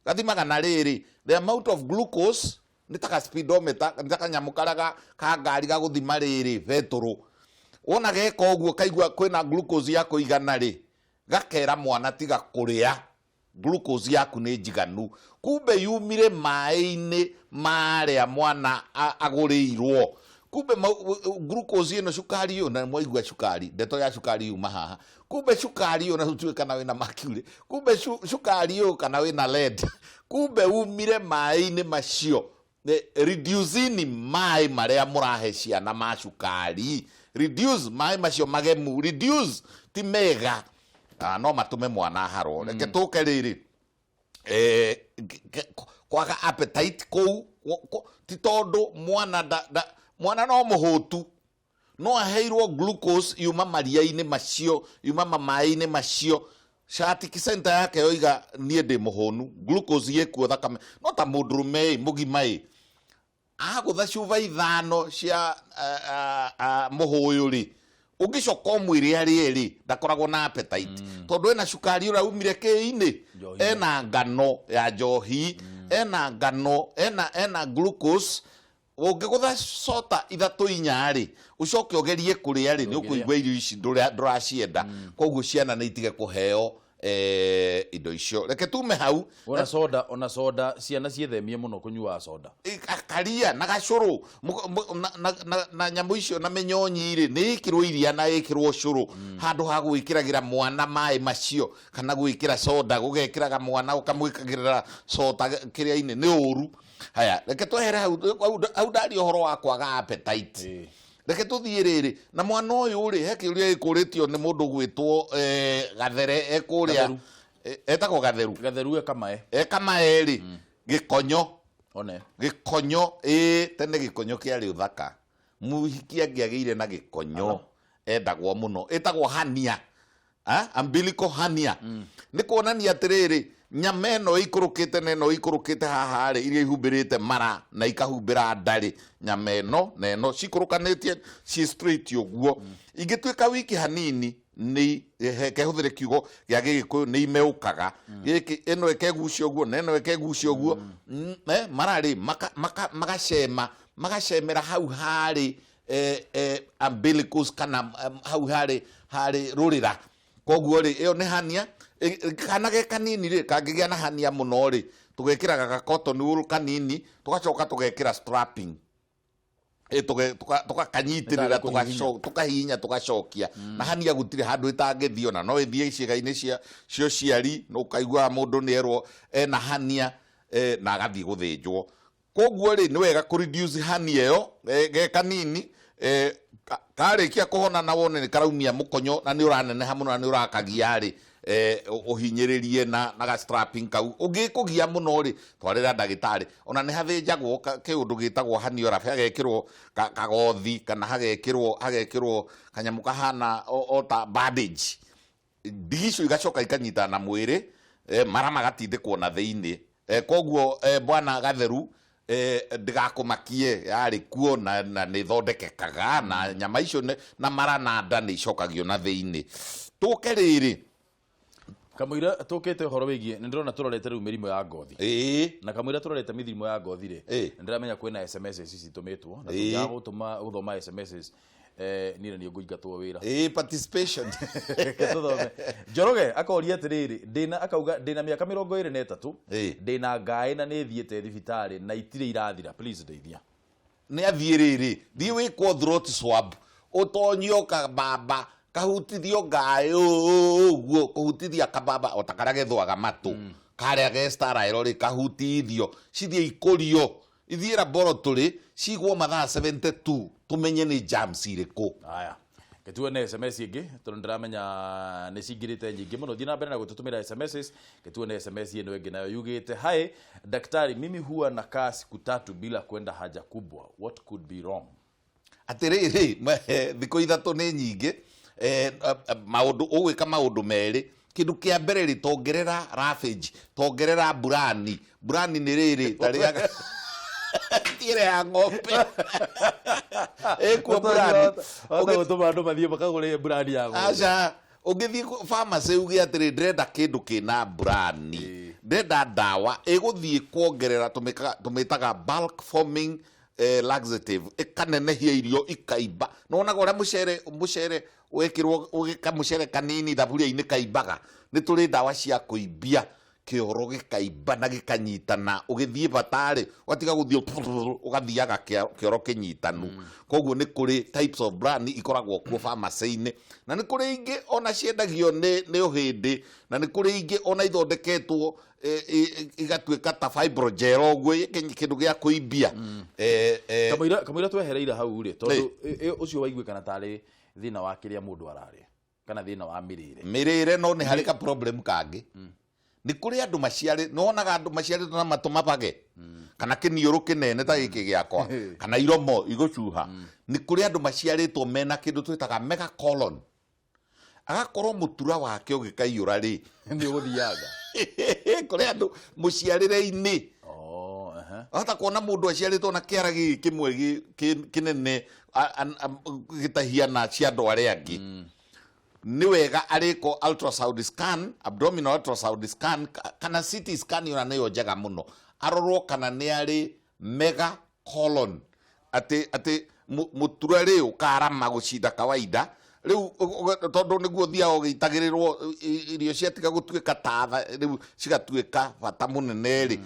gathimaga na riri the amount of glucose nitaka speedometer nitaka nyamukaraga ka ngari ga guthima riri vetro wona geka uguo kaigua kwina glucose yako igana ri gakera mwana tiga kuria glucose yaku ni njiganu kumbe yumire mai-ini maria mwana agurirwo kumbe glucose ino cukari yo na mwaigua cukari ndeto ya cukari yuma haha kumbe cukari yo na tutwe kana wina mercury kumbe cukari yo kana wina lead kumbe umire mai-ini macio reducing mai maria murahe ciana ma cukari reduce mai macio magemu reduce ti mega no matume mwana haro reke tuke riri kwaga appetite kou ti tondu mwana no muhutu no aheirwo glucose yuma maria-ini macio yuma mai-ini macio sciatic center yake yoiga nie ndi muhonu glucose yekuo thakame no ta mundurume mugimai agutha cuba 5 cia muhuyu ri ungicoka mwiri ari eri ndakoragwo na appetite tondu ena cukari ura umire kiini ena ngano ya njohi ena ngano ena glucose ungigutha sota ithatu inyari ucoke ogerie kuria ri ni ukuigwa irio ici nduracienda koguo ciana ni itige kuheo indo icio reke tume hau ona soda ciana ciethemie muno kunyua soda akaria na gacuru na nyamu icio na menyonyi ri ni ikirwo iria na ikirwo curu handu ha gwikiragira mwana mai macio kana gwikira soda gugekiraga mwana ukamwikagirira soda kiria-ini ni uru haya reke twehere hau ndari uhoro wa kwaga appetite reke tuthie riri na mwana uyu ri he kiuria ikuritio ni mundu gwitwo gathere ekuria etako gatheru ekamae ri gikonyo gikonyo tene gikonyo kiari uthaka muhiki angiageire na gikonyo endagwo muno etagwo hania umbilical hernia ni kuonania atiriri nyama eno ikurukite neno ikurukite haha ri iria ihumbirite mara na ikahumbira ndari nyama eno neno cikurukanĩtie ci straight uguo ingĩtuĩka wiki hanini ni kehuthire kiugo gĩa Gĩgĩkũyũ ni imeukaga gĩkĩ eno ekegucia uguo neno ekegucia uguo marari magacemera hau hari umbilicus kana hau hari rurira koguo ri iyo ni hania kana ge kanini ri kangigia na hania muno ri tugekiraga ga cotton wool kanini tugacoka tugekira strapping tugakanyitirira tukahinya tugacokia na hania gutire handu itangithio na no ithie iciga-ini cio ciari no ukaigua mundu ni erwo ena hania na agathie guthinjwo koguo ri ni wega ku reduce hania iyo ge kanini karikia kuhona na wone ni karaumia mukonyo na ni uraneneha muno na ni urakagia ri uhinyiririe na ga strapping kau ungikugia muno ri twarira ndagitari ona ni hathinjagwo kiundu gitagwo hanioraphy agekirwo kagothi kana hagekirwo kanyamu kahana ota bandage ndigicu igacoka ikanyita na mwiri mara magatindikwo na thiini koguo bwana gatheru ndigakumakie yari kuo na ni thondekekaga na nyama icio na mara na nda ni icokagio na thiini tuke riri kamwira tukite horo wigie ndirona turorete riu mirimo ya ngothi na kamwira turorete mirimo ya ngothi ri ndiramenya kwina SMS ici citumitwo na tuya gutuma uthoma SMS nire ni nguingatwo wira participation Njoroge akoria atiriri akauga ndina miaka 23 ndina ngai na ni thiete thibitari na itire irathira please ndeithia ni athiriri thii wikwo throat swab utonyio kababa kahutithio ngai uguo kuhutithia kababa otakara gethwaga matu karia ge sterile ri kahutithio cithie ikurio ithie laboratory cigwo mathaa 72 tumenye ni germs iriku aya ketuone SMS ingi ndiramenya ni cingirite nyingi muno thina mbere na gututumira SMS ketuone SMS ino ingi nayo yugite hai daktari mimi huwa nakaa siku 3 bila kwenda haja kubwa what could be wrong atiriri thiko ithatu ni nyingi maundu ugwika maundu meri kindu kia mbere ri tongerera ravage tongerera burani ni riri tariaga tire ya ng'ombe ekuo burani gutuma andu mathie makagure burani ya ng'ombe aca ungithie pharmacy uge atiri ndenda kindu kina burani ndenda ndawa iguthie kuongerera tumitaga bulk forming laxative ikanenehia irio ikaimba nona gore mucere wekirwo ugikamucere kanini thaburia-ini kaimbaga ni turi ndawa cia kuimbia kioro gikaimba na gikanyitana ugithie batari watiga guthio ugathiaga kioro kinyitanu koguo ni kuri types of brand ikoragwo kuo pharmacy-ini na ni kuri ingi ona ciendagio ni uhindi na ni kuri ingi ona ithondeketwo igatuika ta fibrogel ogwo kindu gia kuimbia kamwira twehereira hau ri tondu ucio waiguikana tari thina wa kiria mundu arari kana thina wa mirire no ni harika problem kangi ni kuri andu maciari nonaga andu maciari na matumapage kana kiniuru kinene ta giki giakwa kana iromo igucuha ni kuri andu maciaritwo mena kindu twitaga mega colon agakorwo mutura wake ugikaiyura ri ni guthiaga kuri andu muciarire-ini hata kuona mundu aciaritwo na kiara kimwe kinene gitahiana cia andu aria angi ni wega ariko ultrasound scan, abdominal ultrasound scan kana CT scan yona nayo njega muno arorwo kana ni ari mega colon ati muturari ukarama gucinda kawaida riu tondu niguo thia gitagirirwo irio ciatiga gutuika tatha riu cigatuika bata munene ri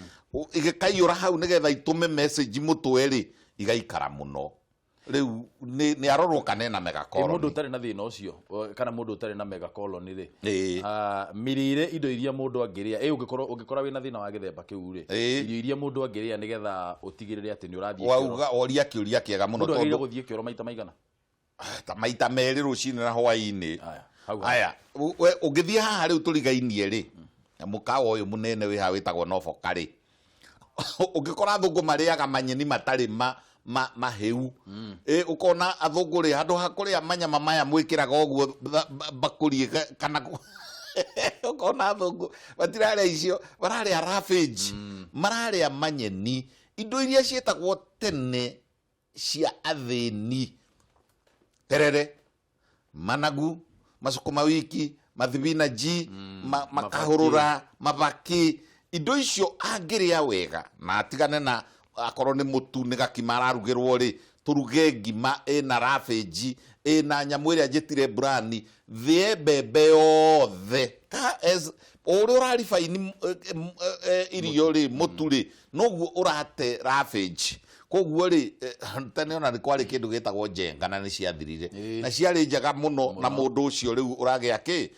igikaiura hau nigetha itume message mutwe ri igaikara muno riu ni arorwo kana na mega colon mundu utari na thina ucio kana mundu utari na mega colon ri mirire indo iria mundu angiria ungikora wina thina wa githemba kiu ri irio iria mundu angiria nigetha utigirire ati ni urathie wauga oria kiuria kiega muno tondu guthie kioro maita maigana ta maita meri rucini na hwaini aya ungithie haha riu turigainie ri mukawa uyu munene wi ha witagwo Novoka ri ungikora thungu mariaga manyeni matari maheu ukona athungu ri handu hakuria manyama maya mwikiraga oguo bakuri kana ukona athungu batiraria icio bararia ravage mararia manyeni indo iria cietagwo tene cia athini terere managu masukuma wiki mathibinaji makahurura mabaki indo icio angiria wega na atigane na akorwo ni mutu ni gakimara rugirwo ri turuge ngima ina ravage ina nyamu iria njitire brani thie bebe yothe ka as uri rifaini irio ri mutu ri noguo urate ravage koguo ri tene ona ni kwari kindu gitagwo njenga na ni ciathirire na ciari njega muno na mundu ucio riu uragia ki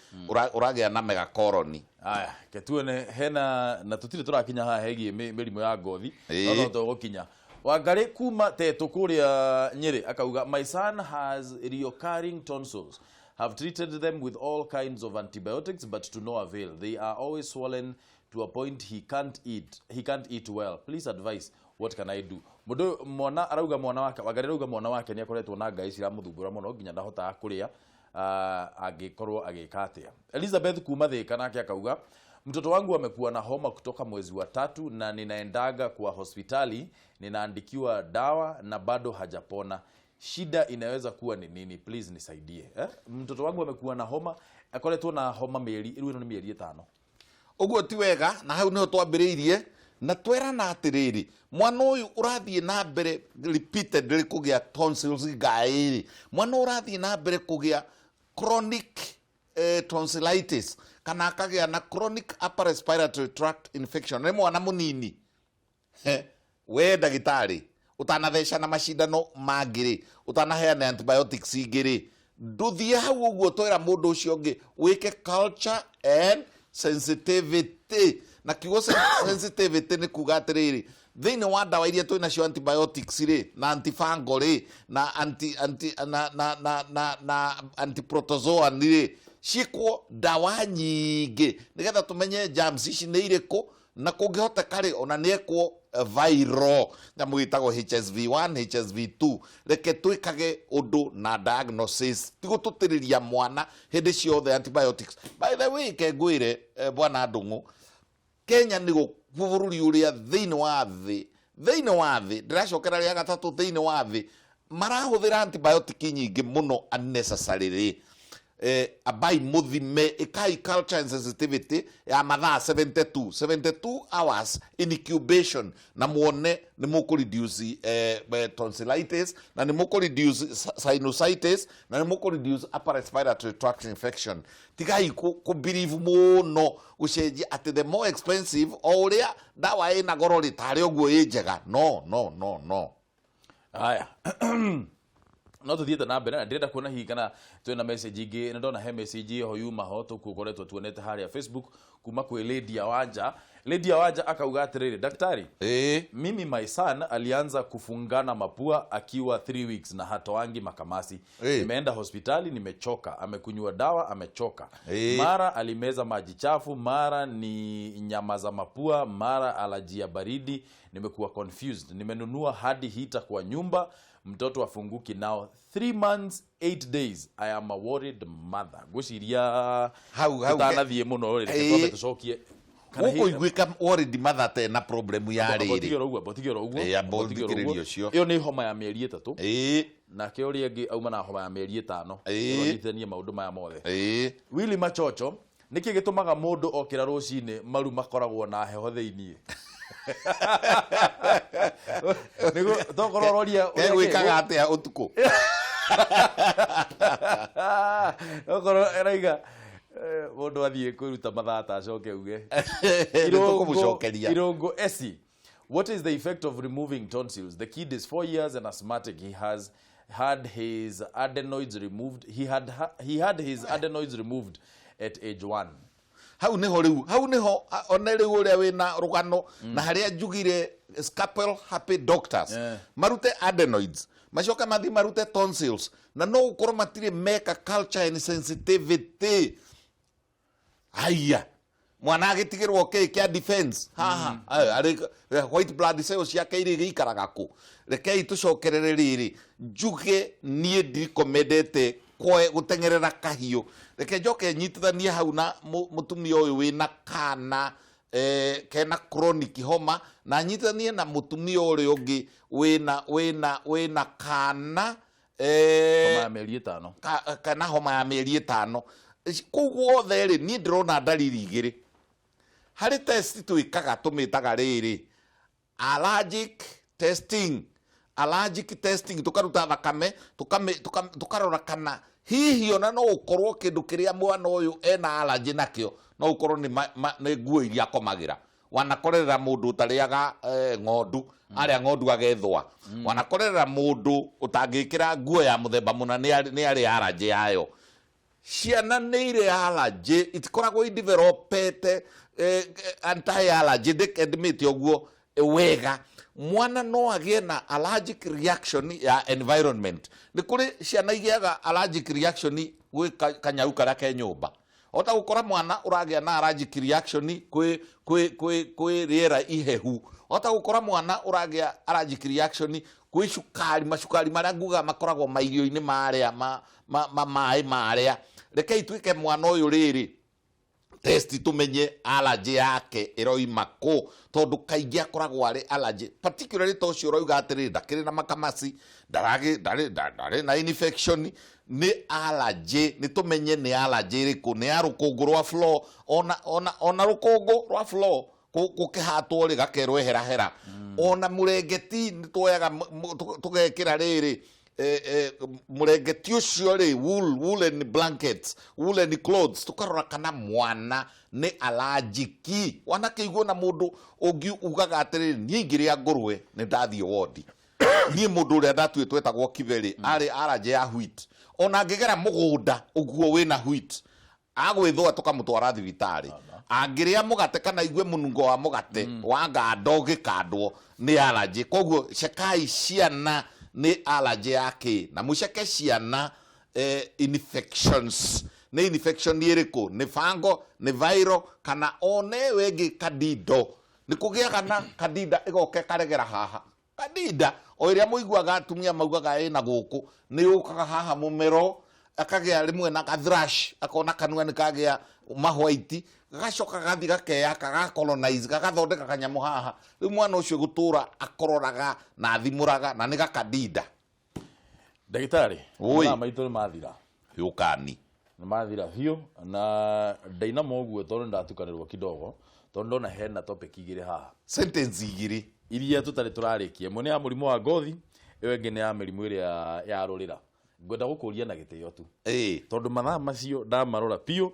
uragia na mega colon aya ketuone hena na tutire turakinya haha hegie mirimo ya ngothi no to gukinya Wangari kuma teto kuria Nyeri akauga my son has recurring tonsils, have treated them with all kinds of antibiotics but to no avail. They are always swollen to a point he can't eat well. Please advise, what can I do? Mudo mwana arauga mwana wake Wangari arauga mwana wake ni akoretwo na ngai cira muthumbura muno nginya ndahota kuria agikorwo agikatia. Elizabeth kuma Thika nake akauga mtoto wangu amekuwa na homa kutoka mwezi wa 3 na ninaendaga kwa hospitali, ninaandikiwa dawa na bado hajapona. Shida inaweza kuwa ni nini? Please nisaidie. Mtoto wangu amekuwa na homa, akoretwo na homa mieri, ino ni mieri 5. Uguo ti wega na hau niho twambiriirie na twera na atiriri mwana uyu urathie na mbere repeatedly kugia tonsils gairi, mwana urathie na mbere kugia chronic tonsillitis kana akagia na chronic upper respiratory tract infection ni mwana munini we ndagitari utanathesha na mashindano mangiri utanaheana antibiotics ingiri nduthie hau uguo twera mundu ucio ngi wike culture and sensitivity na kiugo sensitivity ni kuga atiriri thini wa dawa iria twina cio antibiotics ri na antifungal ri na antiprotozoan ri cikwo dawa nyingi nigetha tumenye germs ici ni iriku na kungihota kari ona niekwo viral na mwitagwo HSV1 HSV2 reke twikage undu na diagnosis tigo tutiriria mwana hindi ciothe antibiotics. By the way kengwire bwana Ndungu Kenya nigo bururi uria thini wa thi ndiracokera ria gatatu thini wa thi marahuthira antibiotic nyingi muno unnecessarily. Abai muthime ikai culture and sensitivity ya mathaa 72 hours in incubation na muone ni muku reduce tonsillitis na ni muku reduce sinusitis na ni muku reduce upper respiratory tract infection. Tigai ku believe muno uceji at the more expensive oria dawa ina goro ritari oguo ijega no aya no tuthiete na mbere na ndirenda kuona hihi kana twina message ingi na ndona he message ho yuma ho tukukoretwo tuonete haria Facebook kuma kwi Lydia Wanja akauga atiriri daktari mimi my son alianza kufungana mapua akiwa 3 weeks na hatoangi makamasi. Nimeenda hospitali nimechoka, amekunywa dawa amechoka. Mara alimeza maji chafu, mara ni nyama za mapua, mara alajia baridi, nimekuwa confused. Nimenunua hadi heater kwa nyumba, mtoto afunguki now 3 months 8 days. I am a worried mother. Gushiria how tanathie muno reke tucokie Uko igwika already mathate na problem ya riri. Botigero uguo. Iyo ni homa ya mieri 3. Na ke uri engi auma na homa ya mieri 5. Nyitithanie maundu maya mothe. Willy Machocho niki gitumaga mundu okira rucini maru makoragwo na heho theinie. Nego tokorororia wikaga atia utuku. Okoro eraiga mundu athie kwiruta mathata acoke uge. Irongo Esi, what is the effect of removing tonsils? The kid is 4 years and asthmatic. He has had his adenoids removed. He had his adenoids removed at age 1. Hau niho onere uria wina rugano na haria njugire Scalpel Happy Doctors marute adenoids macoka mathi marute tonsils na no ukorwo matire meka culture and sensitivity. Aya mwana agitigirwo kia defense haha ari white blood cells yake iri gikaraga ku rekei tucokerere riri njuge nie ndikomendete koe gutengerera kahiu reke njoke nyitithanie hau na mutumia uyu wina kana kena chronic homa na nyitithanie na mutumia uri ungi wina kana homa ya mieri 5 kana homa ya mieri 5 kuguo theri ni ndirona dalili igiri hari test tuikaga tumitaga riri allergic testing tukaruta thakame tukarora kana hihi ona no ukorwo kindu kiria mwana uyu ena allergy nakio no ukorwo ni nguo iria komagira wanakorera mundu utariaga ng'ondu aria ng'ondu agethwa wanakorera mundu utangikira nguo ya muthemba muna ni ari allergy yayo ciana ni ire allergy itikoragwo developete anti-allergy admit oguo wega mwana no agie na allergic reaction ya environment ni kuri ciana igiaga allergic reaction gwi kanyau karia ke nyumba ota gukora mwana uragia na allergic reaction kwi riera ihehu ota gukora mwana uragia allergic reaction kwi macukari maria nguga makoragwo mairio-ini maria mai maria rekei twike mwana uyu riri test tumenye allergy yake iroima ko tondu kaingi akoragwo ari allergy particularly to cio roiga atiri ndakiri na makamasi ndari na infection ni allergy ni tumenye ni allergy riku ni arukungu rwa floor ona rukungu rwa floor kukihatwo ri gakerwo hera ona murengeti ni twoyaga tugekira riri murengeti ucio ri woolen blankets woolen clothes tukarora kana mwana ni allergic wana keiguo na mundu ungi ugaga atiri ni ngiria ngurwe ni ndathie wodi ni mundu uria ndatuitwo etagwo kiveri ari allergy ya wheat ona ngigera mugunda uguo wina wheat agwithwa tukamutwara thibitari angiria mugate kana igwe munungo wa mugate wanga ndogikandwo ni allergy koguo cekai ciana ni allergy yake na muceke ciana infections ni infection iriku ni fango ni viral kana one wengi kadido ni kugiaga na kadida igoke karegera haha kadida o iria muiguaga atumia maugaga ina guku ni ukaga haha mumero akagia rimwe na thrush akona kanua ni kagia mahwaiti gacoka gathi gakeya kaga colonize gagathondeka kanyamu haha riu mwana ucio gutura akororaga na thimuraga na ni gakadida ndagitari na maitho mathira yukani ni mathira hiyo na ndaina moguo tondu ndatukanirwo kidogo tondu na hena topic igire haha sentence igiri iria tutari turarikia mone ya murimu wa ngothi iyo ingi ni ya mirimu iria ya rurira ngwenda gukuria na gitio tu tondu mathaa macio ndamarora pio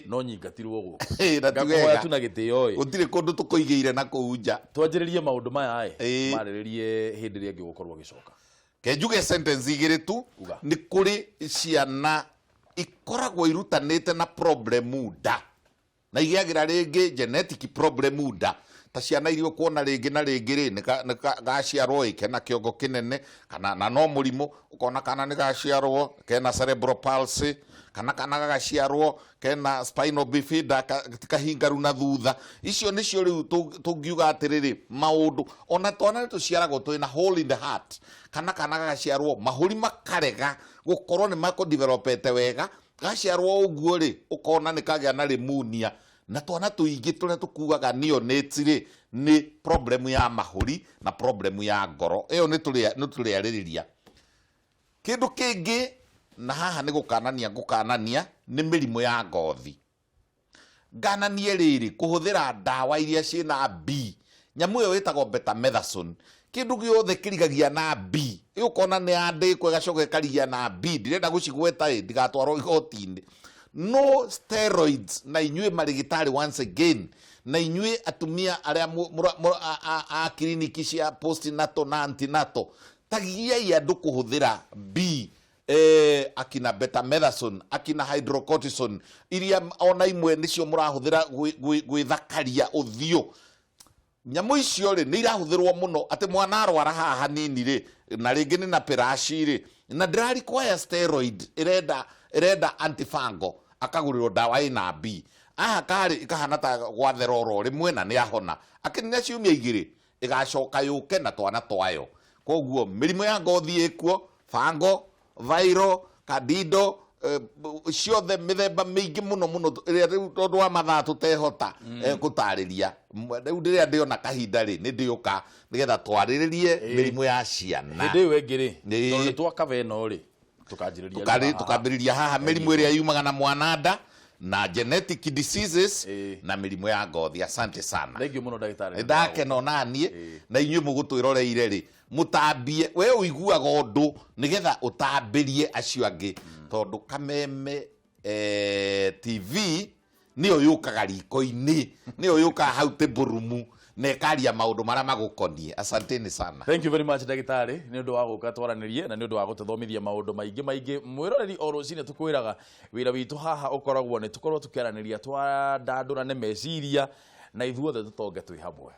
no nyingatirwo guku ngakoya tu na gitio utire kundu tukuigeire na kuunja twanjiririe maundu maya mariririe hindi ria ngigukorwo gicoka kenjuge sentence igiri tu ni kuri ciana ikoragwo irutanite na problem da na igiagira ringi genetic problem da ta ciana irio kuona ringi na ringi ri ni gaciarwo ikena kiongo kinene kana na no murimu ukona kana ni gaciarwo kena cerebral palsy kana gaciarwo kena spinal bifida kahingaru na thutha icio nicio riu tungiuga atiriri maundu ona twana ni tuciaragwo twina hole in the heart kana gaciarwo mahuri makarega gukorwo ni mako developete wega gaciarwo uguo ri ukona ni kagia na pneumonia na twana tuingi turia tukuaga neonates ri ni problem ya mahuri na problem ya ngoro iyo ni turiaririria kindu kingi na haha ni gukanania ni mirimo ya ngothi gananie riri kuhuthira ndawa iria ciina B nyamu yo witagwo betamethasone kindu giothe kirigagia na B ukona ni andikwe gacoke karigia na B ndirenda gucigweta ndigatwarwo igoti-ini no steroids na inyue marigitari once again na inyue atumia aria a kliniki cia postnatal na antenatal tagiai andu kuhuthira B akina betamethasone akina hydrocortisone iria ona imwe nicio murahuthira gwithakaria uthio nyamu icio ri ni irahuthirwo muno ati mwana arwara haha hanini ri na ringi ni na perashi ri na ndira require steroid irenda antifungal akagurirwo dawa ina B aha kari ikahana ta gwatheroro rimwe na ni ahona akini ciumia igiri igacoka yuke na twana twayo koguo mirimo ya ngothi ikuo fango viral candido ciothe mithemba mingi muno riu tondu wa mathaa tutehota gutariria riu ndiria ndiona kahinda ri ni ndiuka nigetha twariririe mirimo ya ciana hindi iyo ingiri tondu twakava ino ri tukambiriria haha mirimo iria yumaga na mwananda na genetic diseases na mirimo ya ngothi. Asante sana, thank you muno ndagitari ndakena nanie na inyuĩ mũgũtwĩroreire ri mũtambie we ũiguaga ũndũ nigetha ũtambirie acio angĩ tondu Kameme TV niyo yukaga riko-inĩ niyo yukaga hau tĩmbũrumu na ĩkaria maũndũ marĩa magũkonie. Asanteni sana, thank you very much ndagitari ni undu wa guka twaranirie na ni undu wa gũtũthomithia maũndũ maingĩ mwĩroreri o rũcinĩ tũkwĩraga wĩra witũ haha ũkoragwo nĩ tũkorwo tũkĩaranĩria twandandũrane meciria na ithuothe tũtonge twĩ hamwe.